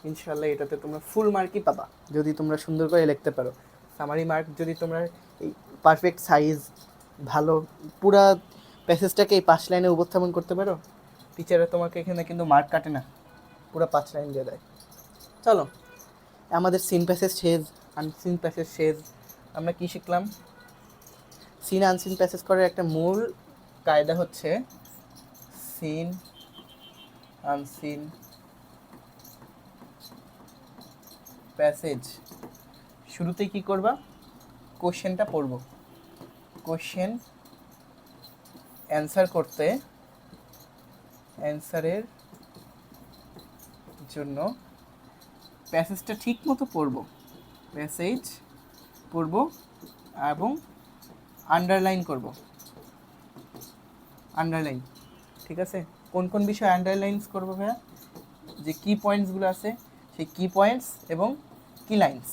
ইনশাল্লাহ এটাতে তোমরা ফুল মার্কই পাবা যদি তোমরা সুন্দর করে লিখতে পারো। সামারি মার্ক যদি তোমরা এই পারফেক্ট সাইজ ভালো পুরা প্যাসেজটাকে এই 5 লাইনে উপস্থাপন করতে পারো, টিচাররা তোমাকে এখানে কিন্তু মার্ক কাটে না, পুরো 5 লাইন দিয়ে দেয়। চলো আমাদের সিন প্যাসেজ শেষ, আনসিন প্যাসেজ শেষ। আমরা কি শিখলাম? সিন আনসিন প্যাসেজ করার একটা মূল কায়দা হচ্ছে সিন আনসিন প্যাসেজ। শুরুতেই কি করবা, কোশ্চেনটা পড়বো, কোশ্চেন অ্যান্সার করতে, অ্যান্সারের জন্য প্যাসেজটা ঠিক মতো পড়বো, প্যাসেজ পড়বো এবং আন্ডারলাইন করব, আন্ডারলাইন, ঠিক আছে। কোন কোন বিষয় আন্ডারলাইন্স করবো ভাইয়া? যে কি পয়েন্টসগুলো আছে সেই কি পয়েন্টস এবং কি লাইন্স,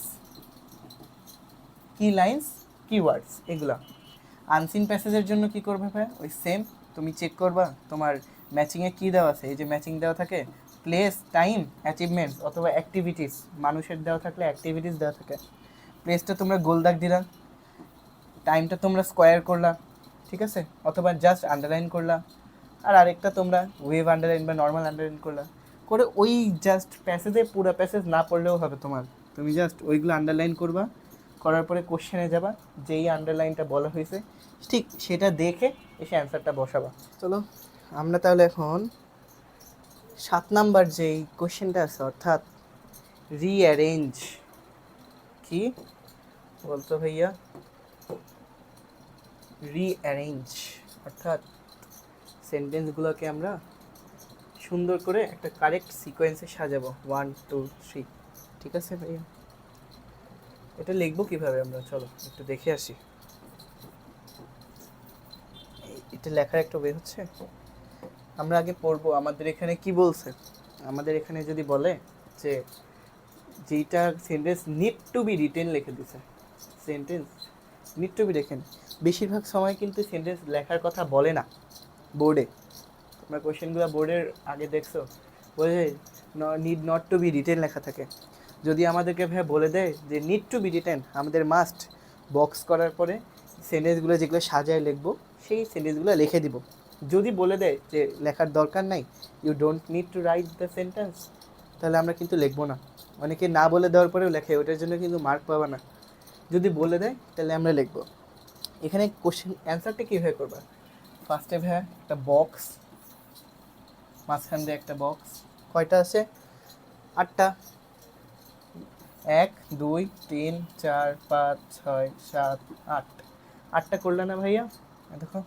কি লাইন্স, কিওয়ার্ডস, এগুলা। আনসিন প্যাসেজের জন্য কি করবে ভাইয়া? ওই সেম, তুমি চেক করবা তোমার ম্যাচিংয়ে কী দেওয়া আছে, এই যে ম্যাচিং দেওয়া থাকে প্লেস, টাইম, অ্যাচিভমেন্টস অথবা অ্যাক্টিভিটিস, মানুষের দেওয়া থাকলে অ্যাক্টিভিটিস দেওয়া থাকে। প্লেসটা তোমরা গোল দাগ দিলা, টাইমটা তোমরা স্কোয়ার করলা, ঠিক আছে, অথবা জাস্ট আন্ডারলাইন করলা, আর আরেকটা তোমরা ওয়েভ আন্ডারলাইন বা নর্মাল আন্ডারলাইন করলা, করে ওই জাস্ট প্যাসেজে পুরো প্যাসেজ না পড়লেও হবে তোমার, তুমি জাস্ট ওইগুলো আন্ডারলাইন করবা, করার পরে কোশ্চেনে যাবা, যেই আন্ডারলাইনটা বলা হয়েছে ঠিক সেটা দেখে এসে অ্যান্সারটা বসাবা। চলো আমরা তাহলে এখন 7 নাম্বার যেই কোশ্চেনটা আছে, অর্থাৎ রিঅ্যারেঞ্জ, কি বলতো ভাইয়া? রিঅ্যারেঞ্জ অর্থাৎ সেন্টেন্সগুলোকে আমরা সুন্দর করে একটা কারেক্ট সিকোয়েন্সে সাজাবো, 1 2 3, ঠিক আছে ভাইয়া? এটা লিখবো কিভাবে আমরা, চলো একটু দেখে আসি। এটা লেখার একটা ওয়ে হচ্ছে, আমরা আগে পড়বো আমাদের এখানে কি বলছে। আমাদের এখানে যদি বলে যে যেইটা sentence need to be written লিখে দিছে, sentence need to be written, বেশিরভাগ সময় কিন্তু সেন্টেন্স লেখার কথা বলে না বোর্ডে। তোমরা কোয়েশ্চেনগুলো বোর্ডের আগে দেখছো, বলে need not to be written লেখা থাকে। যদি আমাদেরকে ভাই বলে দেয় যে নিড টু বি রিটেন, আমাদের মাস্ট বক্স করার পরে সেন্টেন্সগুলো যেগুলো সাজায় লিখবো সেই সেন্টেন্সগুলো লিখে দিব। যদি বলে দেয় যে লেখার দরকার নাই, you don't need to write the sentence, তাহলে আমরা কিন্তু লিখবো না। অনেকে না বলে দেওয়ার পরেও লেখে, ওটার জন্য কিন্তু মার্ক পাবা না। যদি বলে দেয় তাহলে আমরা লিখবো। এখানে কোশ্চেন অ্যান্সারটা কীভাবে করবা? ফার্স্টে ভাইয়া একটা বক্স, মাঝখান দিয়ে একটা বক্স, কয়টা আছে? 8টা, 1 2 3 4 5 6 7 8, 8টা করলে না ভাইয়া? দেখো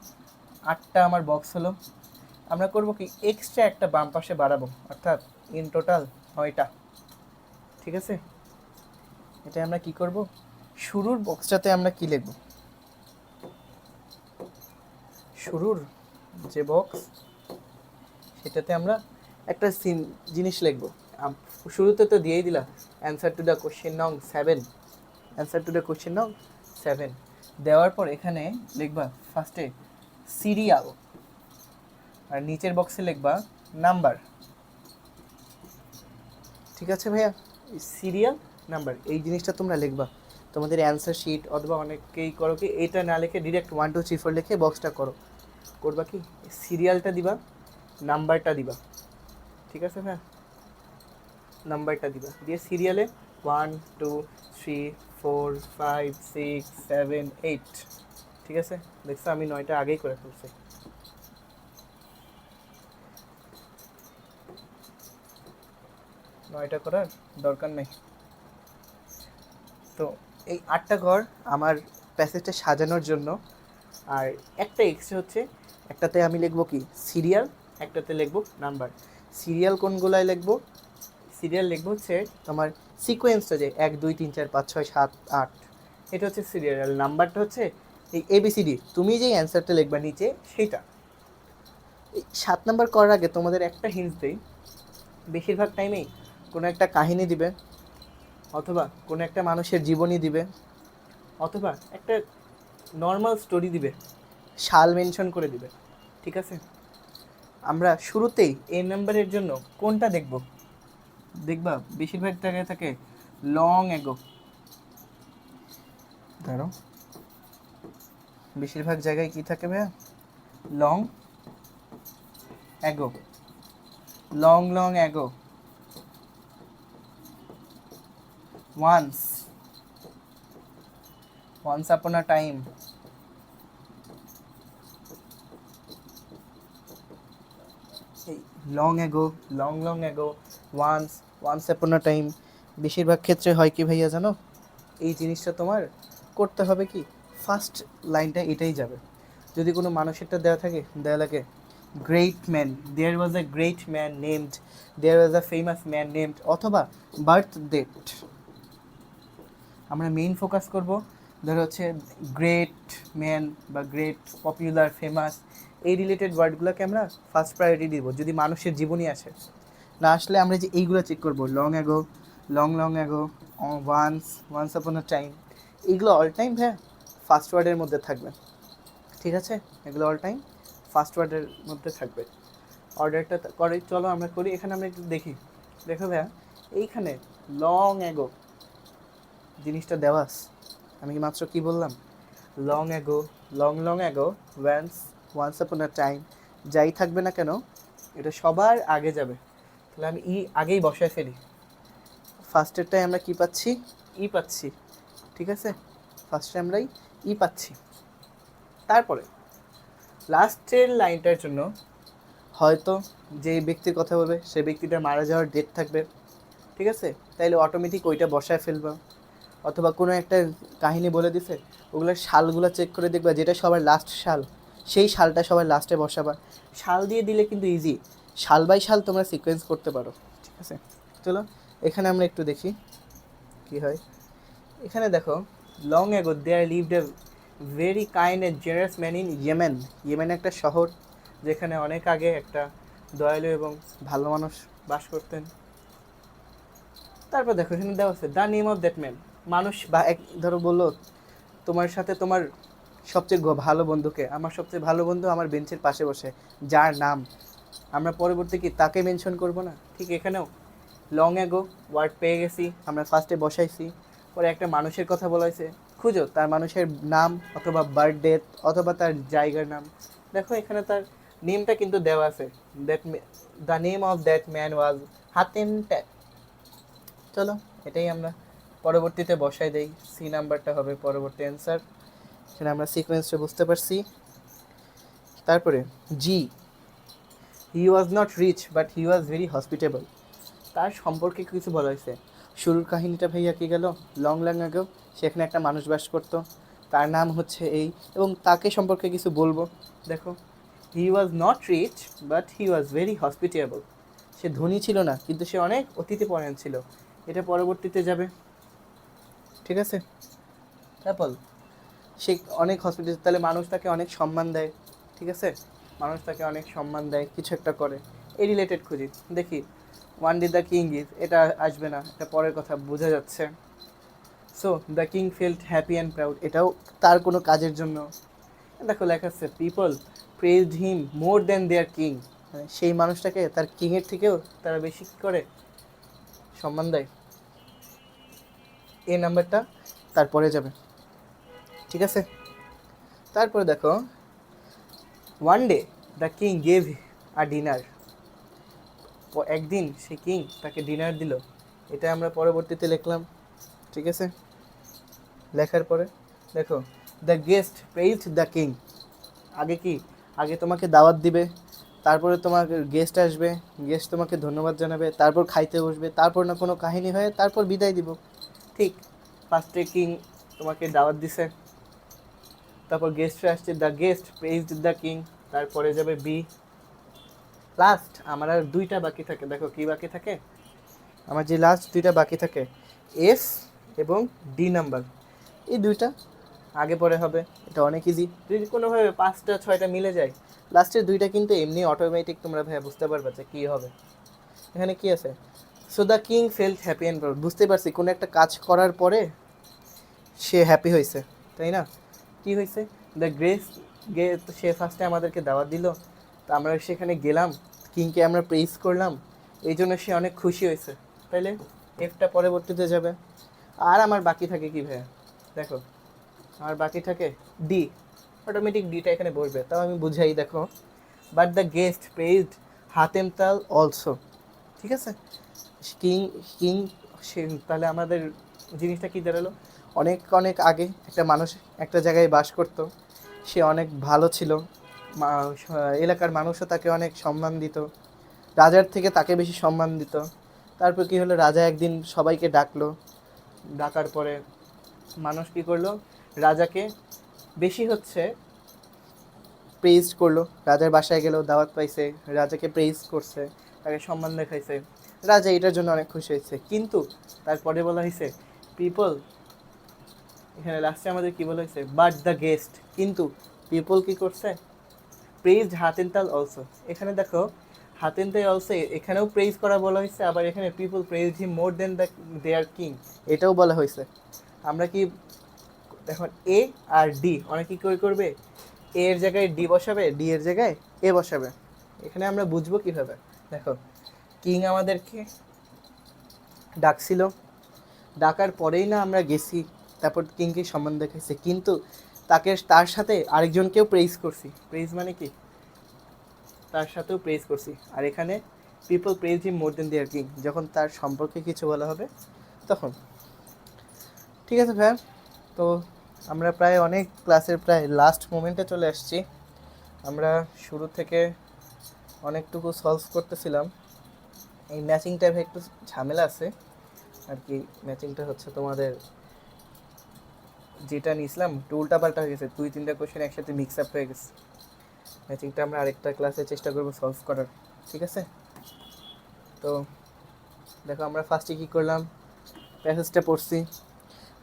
8টা আমার বক্স হলো। আমরা করব কি, এক্সট্রা একটা বাম পাশে বাড়াবো, অর্থাৎ ইন টোটাল 9টা, ঠিক আছে। এটা আমরা কি করব, শুরুর বক্সটাতে আমরা কি লিখব, শুরুর যে বক্স সেটাতে আমরা একটা জিনিস লিখবো। শুরুতে তো দিয়েই দিলা অ্যান্সার টু দ্য কোশ্চেন নং 7, অ্যান্সার টু দ্য কোশ্চেন নং 7 দেওয়ার পর এখানে লিখবা ফার্স্টে সিরিয়াল, আর নিচের বক্সে লিখবা নাম্বার। ঠিক আছে ভাইয়া, সিরিয়াল নাম্বার এই জিনিসটা তোমরা লিখবা তোমাদের অ্যান্সার শিট, অথবা অনেকেই করো কি এটা না লিখে ডিরেক্ট 1 2 3 4 লিখে বক্সটা করবা কি সিরিয়ালটা দিবা, নাম্বারটা দিবা। ঠিক আছে ভাইয়া, নাম্বারটা দিবা দিয়ে সিরিয়ালে 1 2 3 4 5 6 7 8। ঠিক আছে, দেখছো আমি 9টা আগেই করে ফেলছি। নয়টা করার দরকার নেই। তো এই 8টা ঘর আমার প্যাসেজটা সাজানোর জন্য। আর একটা এক্সট্রা হচ্ছে, একটাতে আমি লিখবো কি সিরিয়াল, একটাতে লিখবো নাম্বার। সিরিয়াল কোনগুলাই লিখবো? সিরিয়াল লিখবো হচ্ছে তোমার সিকোয়েন্সটা যে 1 2 3 4 5 6 7 8, এটা হচ্ছে সিরিয়াল। আর নাম্বারটা হচ্ছে এই ABCD, তুমি যেই অ্যান্সারটা লিখবা নিচে সেইটা। এই 7 নাম্বার করার আগে তোমাদের একটা হিন্ট দেই, বেশিরভাগ টাইমেই কোনো একটা কাহিনী দিবে, অথবা কোনো একটা মানুষের জীবনী দিবে, অথবা একটা নর্মাল স্টোরি দিবে, সাল মেনশন করে দিবে। ঠিক আছে, আমরা শুরুতেই এই নাম্বারের জন্য কোনটা দেখব? দেখবা বেশিরভাগ জায়গায় থাকে লং অ্যাগো। ধরো বেশিরভাগ জায়গায় কি থাকে ভাইয়া? Long ago, long long ago, once upon a time, long ago, long long ago, once upon a time। বেশিরভাগ ক্ষেত্রে হয় কি ভাইয়া জানো, এই জিনিসটা তোমার করতে হবে কি ফার্স্ট লাইনটা এটাই যাবে। যদি কোনো মানুষেরটা দেওয়া থাকে, দেওয়া লাগে great man, there was a great man named, there was a famous man named, অথবা বার্থ ডেট। আমরা মেইন ফোকাস করব ধরো হচ্ছে গ্রেট ম্যান বা গ্রেট, পপুলার, ফেমাস, এই রিলেটেড ওয়ার্ডগুলোকে আমরা ফার্স্ট প্রায়োরিটি দিব যদি মানুষের জীবনী আসে। না আসলে আমরা যে এইগুলো চেক করব, long ago, long long ago, once upon a time, এইগুলো অল টাইম হ্যাঁ ফার্স্ট ওয়ার্ডের মধ্যে থাকবে। ঠিক আছে, এগুলো অল টাইম ফার্স্ট ওয়ার্ডের মধ্যে থাকবে। অর্ডারটা করে চলো আমরা করি। এখানে আমরা একটু দেখি, দেখো ভাইয়া এইখানে লং অ্যাগো জিনিসটা দেওয়া আছে। আমি মাত্র কি বললাম? Long ago, long long ago, once upon a time, যাই থাকবে না কেন এটা সবার আগে যাবে। তাহলে আমি আগেই বসায় ফেলি। ফার্স্টেরটাই আমরা কি পাচ্ছি? পাচ্ছি। ঠিক আছে, ফার্স্টে আমরাই পাচ্ছি। তারপরে লাস্টের লাইনটার জন্য হয়তো যে ব্যক্তির কথা বলবে সে ব্যক্তিটা মারা যাওয়ার ডেট থাকবে। ঠিক আছে, তাইলে অটোমেটিক ওইটা বসায় ফেলবা। অথবা কোনো একটা কাহিনী বলে দিছে, ওগুলোর সালগুলো চেক করে দেখবা যেটা সবার লাস্ট সাল, সেই সালটা সবার লাস্টে বসাবা। সাল দিয়ে দিলে কিন্তু ইজি, সাল বাই সাল তোমরা সিকোয়েন্স করতে পারো। ঠিক আছে, চলো এখানে আমরা একটু দেখি কি হয়। এখানে দেখো long ago there lived a very kind and generous man in Yemen. Yemen একটা শহর যেখানে অনেক আগে একটা দয়ালু এবং ভালো মানুষ বাস করতেন। তারপর দেখো এখানে দেওয়া আছে the name of that man. মানুষ বা এক ধরো বললো তোমার সাথে তোমার সবচেয়ে ভালো বন্ধুকে, আমার সবচেয়ে ভালো বন্ধু আমার বেঞ্চের পাশে বসে, যার নাম, আমরা পরবর্তী কি তাকে মেনশন করব না? ঠিক এখানেও লং অ্যাগো ওয়ার্ড পেয়ে গেছি, আমরা ফার্স্টে বসাইছি, পরে একটা মানুষের কথা বলা হয়েছে, খুঁজো তার মানুষের নাম অথবা বার্থ ডেট অথবা তার জায়গার নাম। দেখো এখানে তার নেমটা কিন্তু দেওয়া আছে, that the name of that man was Hatim Tai. চলো এটাই আমরা পরবর্তীতে বসাই দেই, সি নাম্বারটা হবে পরবর্তী অ্যান্সার। সেটা আমরা সিকোয়েন্সটা বুঝতে পারছি। তারপরে জি, he was not rich but he was very hospitable. তার সম্পর্কে কিছু বলা হয়েছে। শুরুর কাহিনীটা ভাইয়া কি গেল, লং লং আগেও সেখানে একটা মানুষ বাস করতো, তার নাম হচ্ছে এই, এবং তাকে সম্পর্কে কিছু বলবো। দেখো he was not rich but he was very hospitable. সে ধনী ছিল না কিন্তু সে অনেক অতিথিপরায়ণ ছিল, এটা পরবর্তীতে যাবে। ঠিক আছে, তারপর সে অনেক হসপিটাল, তাহলে মানুষ তাকে অনেক সম্মান দেয়। ঠিক আছে, মানুষ তাকে অনেক সম্মান দেয়, কিছু একটা করে, এই রিলেটেড খুঁজি। দেখি one day the king is, এটা আসবে না, এটা পরের কথা, বোঝা যাচ্ছে। So the king felt happy and proud, এটাও তার কোনো কাজের জন্য। দেখো লেখা আছে পিপল প্রেজড হিম মোর দ্যান দেয়ার কিং, মানে সেই মানুষটাকে তার কিংয়ের থেকেও তারা বেশি কী করে, সম্মান দেয়। এই নাম্বারটা তারপরে যাবে, ঠিক আছে। তারপরে দেখো one day the king gave a dinner, একদিন সে কিং তাকে ডিনার দিল, এটা আমরা পরবর্তীতে লিখলাম, ঠিক আছে। লেখার পরে দেখো দ্য গেস্ট প্রেইজড দ্য কিং, আগে কি, আগে তোমাকে দাওয়াত দিবে, তারপরে তোমার গেস্ট আসবে, গেস্ট তোমাকে ধন্যবাদ জানাবে, তারপর খাইতে বসবে, তারপর না কোনো কাহিনী হয়, তারপর বিদায় দিব। ঠিক, ফার্স্টে কিং তোমাকে দাওয়াত দিছে, তারপর গেস্টরা আসছে, দ্য গেস্ট প্রেইজড দ্য কিং, তারপরে যাবে বি। লাস্ট আমার আর দুইটা বাকি থাকে, দেখো কি বাকি থাকে, আমার যে লাস্ট দুইটা বাকি থাকে এফ এবং ডি নাম্বার, এই দুইটা আগে পরে হবে, এটা অনেক ইজি। যদি কোনোভাবে 5টা 6টা মিলে যায়, লাস্টের দুইটা কিন্তু এমনি অটোমেটিক তোমরা ভাই বুঝতে পারবে যে কী হবে। এখানে কি আছে, so the king felt happy and proud, বুঝতে পারছি কোনো একটা কাজ করার পরে সে হ্যাপি হয়েছে, তাই না। কি হয়েছে, দ্য গ্রেস সে ফার্স্টে আমাদেরকে দাওয়াত দিল, তো আমরা সেখানে গেলাম, কিংকে আমরা প্রেইজ করলাম, এই জন্য সে অনেক খুশি হয়েছে, তাইলে এফটা পরবর্তীতে যাবে। আর আমার বাকি থাকে কি ভাইয়া, দেখো আমার বাকি থাকে ডি, অটোমেটিক ডিটা এখানে বসবে, তাও আমি বুঝাই, দেখো but the guest praised Hatim Tai also, ঠিক আছে। কিং কিং সে, তাহলে আমাদের জিনিসটা কী দাঁড়ালো, অনেক অনেক আগে একটা মানুষ একটা জায়গায় বাস করতো, সে অনেক ভালো ছিল, এলাকার মানুষও তাকে অনেক সম্মান দিত, রাজার থেকে তাকে বেশি সম্মান দিত। তারপর কী হলো, রাজা একদিন সবাইকে ডাকলো, ডাকার পরে মানুষ কী করলো, রাজাকে বেশি হচ্ছে প্রেইজ করলো, রাজার বাসায় গেলেও দাওয়াত পাইছে, রাজাকে প্রেইজ করছে, তাকে সম্মান দেখাইছে, রাজা এটার জন্য অনেক খুশি হয়েছে। কিন্তু তারপরে বলা হয়েছে পিপল, এখানে লাস্টে আমাদের কী বলা হয়েছে, বাট দ্য গেস্ট, কিন্তু পিপল কী করছে, প্রেইজড হাতেনতাল অলসো, এখানে দেখো হাতেনতাল অলসো, এখানেও প্রেইজ করা বলা হয়েছে, আবার এখানে people praised him more than the their king, এটাও বলা হয়েছে। আমরা কি এখন এ আর ডি অনেকে কী করবে, এ এর জায়গায় ডি বসাবে, ডি এর জায়গায় এ বসাবে, এখানে আমরা বুঝবো কীভাবে, দেখো কিং আমাদেরকে ডাকছিল, ডাকার পরেই না আমরা গেছি, তারপর কিংকে সম্মান দেখাইছে, কিন্তু তার সাথে আরেকজনকেও প্রেইজ করছি, প্রেইজ মানে কি, তার সাথেও প্রেইজ করছি। আর এখানে পিপল প্রেইজ হিম মোর দেন দেয়ার কিং, যখন তার সম্পর্কে কিছু বলা হবে তখন। ঠিক আছে ভাইয়া, তো আমরা প্রায় অনেক ক্লাসের প্রায় লাস্ট মোমেন্টে চলে আসছি। আমরা শুরু থেকে অনেকটুকু সলভ করতেছিলাম, এই ম্যাচিংটা একটু ঝামেলা আছে আর কি, ম্যাচিংটা হচ্ছে তোমাদের যেটা নিয়েছিলাম একটু উল্টাপাল্টা হয়ে গেছে, 2-3টা কোয়েশ্চেন একসাথে মিক্স আপ হয়ে গেছে। ম্যাচিংটা আমরা আরেকটা ক্লাসে চেষ্টা করবো সলভ করার, ঠিক আছে। তো দেখো আমরা ফার্স্টে কী করলাম, প্যাসেজটা পড়ছি,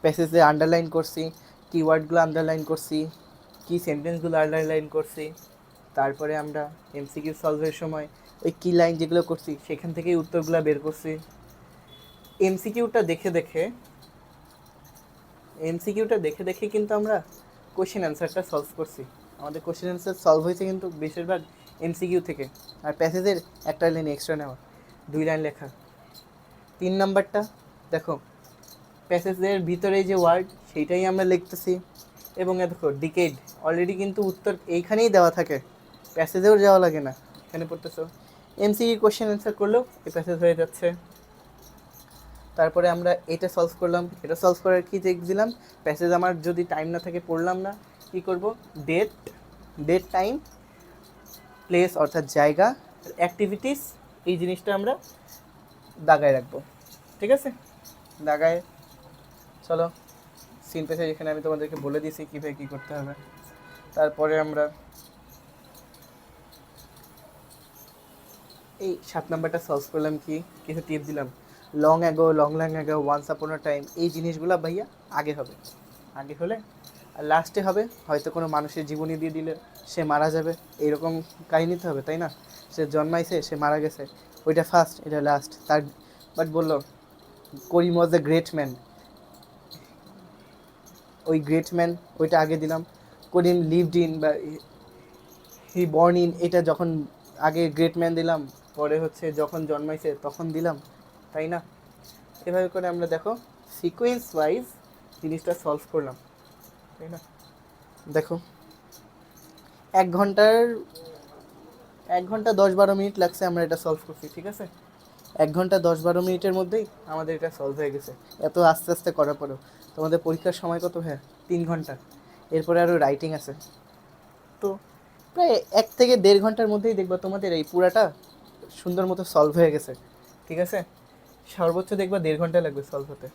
প্যাসেজে আন্ডারলাইন করছি, কিওয়ার্ডগুলো আন্ডারলাইন করছি, কি সেন্টেন্সগুলো আন্ডারলাইন করছি, তারপরে আমরা এমসিকিউ সলভের সময় ওই কি লাইন যেগুলো করছি সেখান থেকেই উত্তরগুলো বের করছি। এমসিকিউটা দেখে দেখে কিন্তু আমরা কোশ্চেন অ্যান্সারটা সলভ করছি, আমাদের কোশ্চেন অ্যান্সার সলভ হয়েছে কিন্তু বেশিরভাগ এমসিকিউ থেকে, আর প্যাসেজের একটা লাইন এক্সট্রা নেওয়া, 2 লাইন লেখা। 3 নাম্বারটা দেখো প্যাসেজের ভিতরে যে ওয়ার্ড সেইটাই আমরা লিখতেছি, এবং দেখো ডিকেড অলরেডি কিন্তু উত্তর এইখানেই দেওয়া থাকে, প্যাসেজেও যাওয়া লাগে না, এখানে পড়তেছো, এমসিকিউ কোশ্চেন অ্যান্সার করলেও এই প্যাসেজ হয়ে যাচ্ছে। তারপরে আমরা এটা সলভ করলাম, এটা সলভ করার কি দেখছিলাম, প্যাসেজ আমার যদি টাইম না থাকে পড়লাম না, কি করব, ডেট টাইম প্লেস অর্থাৎ জায়গা, অ্যাক্টিভিটিস, এই জিনিসটা আমরা দাগায় রাখবো, ঠিক আছে। দাগায় চলো সিন প্যাসেজ এখানে আমি তোমাদেরকে বলে দিয়েছি কীভাবে কী করতে হবে। তারপরে আমরা এই 7 নাম্বারটা সলভ করলাম, কি কিছু টিপ দিলাম, long ago once upon a time, এই জিনিসগুলো ভাইয়া আগে হবে, আগে হলে আর লাস্টে হবে হয়তো কোনো মানুষের জীবনী দিয়ে দিলে সে মারা যাবে, এইরকম কাহিনীতে হবে, তাই না? সে জন্মাইছে, সে মারা গেছে, ওইটা ফার্স্ট, এটা লাস্ট তার। বাট বললো করিম ওয়াজ এ গ্রেট ম্যান, ওই গ্রেট ম্যান ওইটা আগে দিলাম। করিম লিভড ইন বা হি বর্ন ইন, এটা যখন আগে গ্রেট ম্যান দিলাম, পরে হচ্ছে যখন জন্মাইছে তখন দিলাম, তাই না? এভাবে করে আমরা দেখো সিকোয়েন্স ওয়াইজ জিনিসটা সলভ করলাম, তাই না? দেখো 1 ঘন্টার 1 ঘন্টা 10-12 মিনিট লাগছে, আমরা এটা সলভ করছি, ঠিক আছে? 1 ঘন্টা 10-12 মিনিটের মধ্যেই আমাদের এটা সলভ হয়ে গেছে, এত আস্তে আস্তে করার পরেও। তোমাদের পরীক্ষার সময় কত? হ্যাঁ, 3 ঘন্টা। এরপরে আরও রাইটিং আছে, তো প্রায় 1 থেকে 1.5 ঘন্টার মধ্যেই দেখবা তোমাদের এই পুরাটা সুন্দর মতো সলভ হয়ে গেছে, ঠিক আছে? সর্বোচ্চ দেখবা 1.5 ঘন্টা লাগবে সলভ হতে।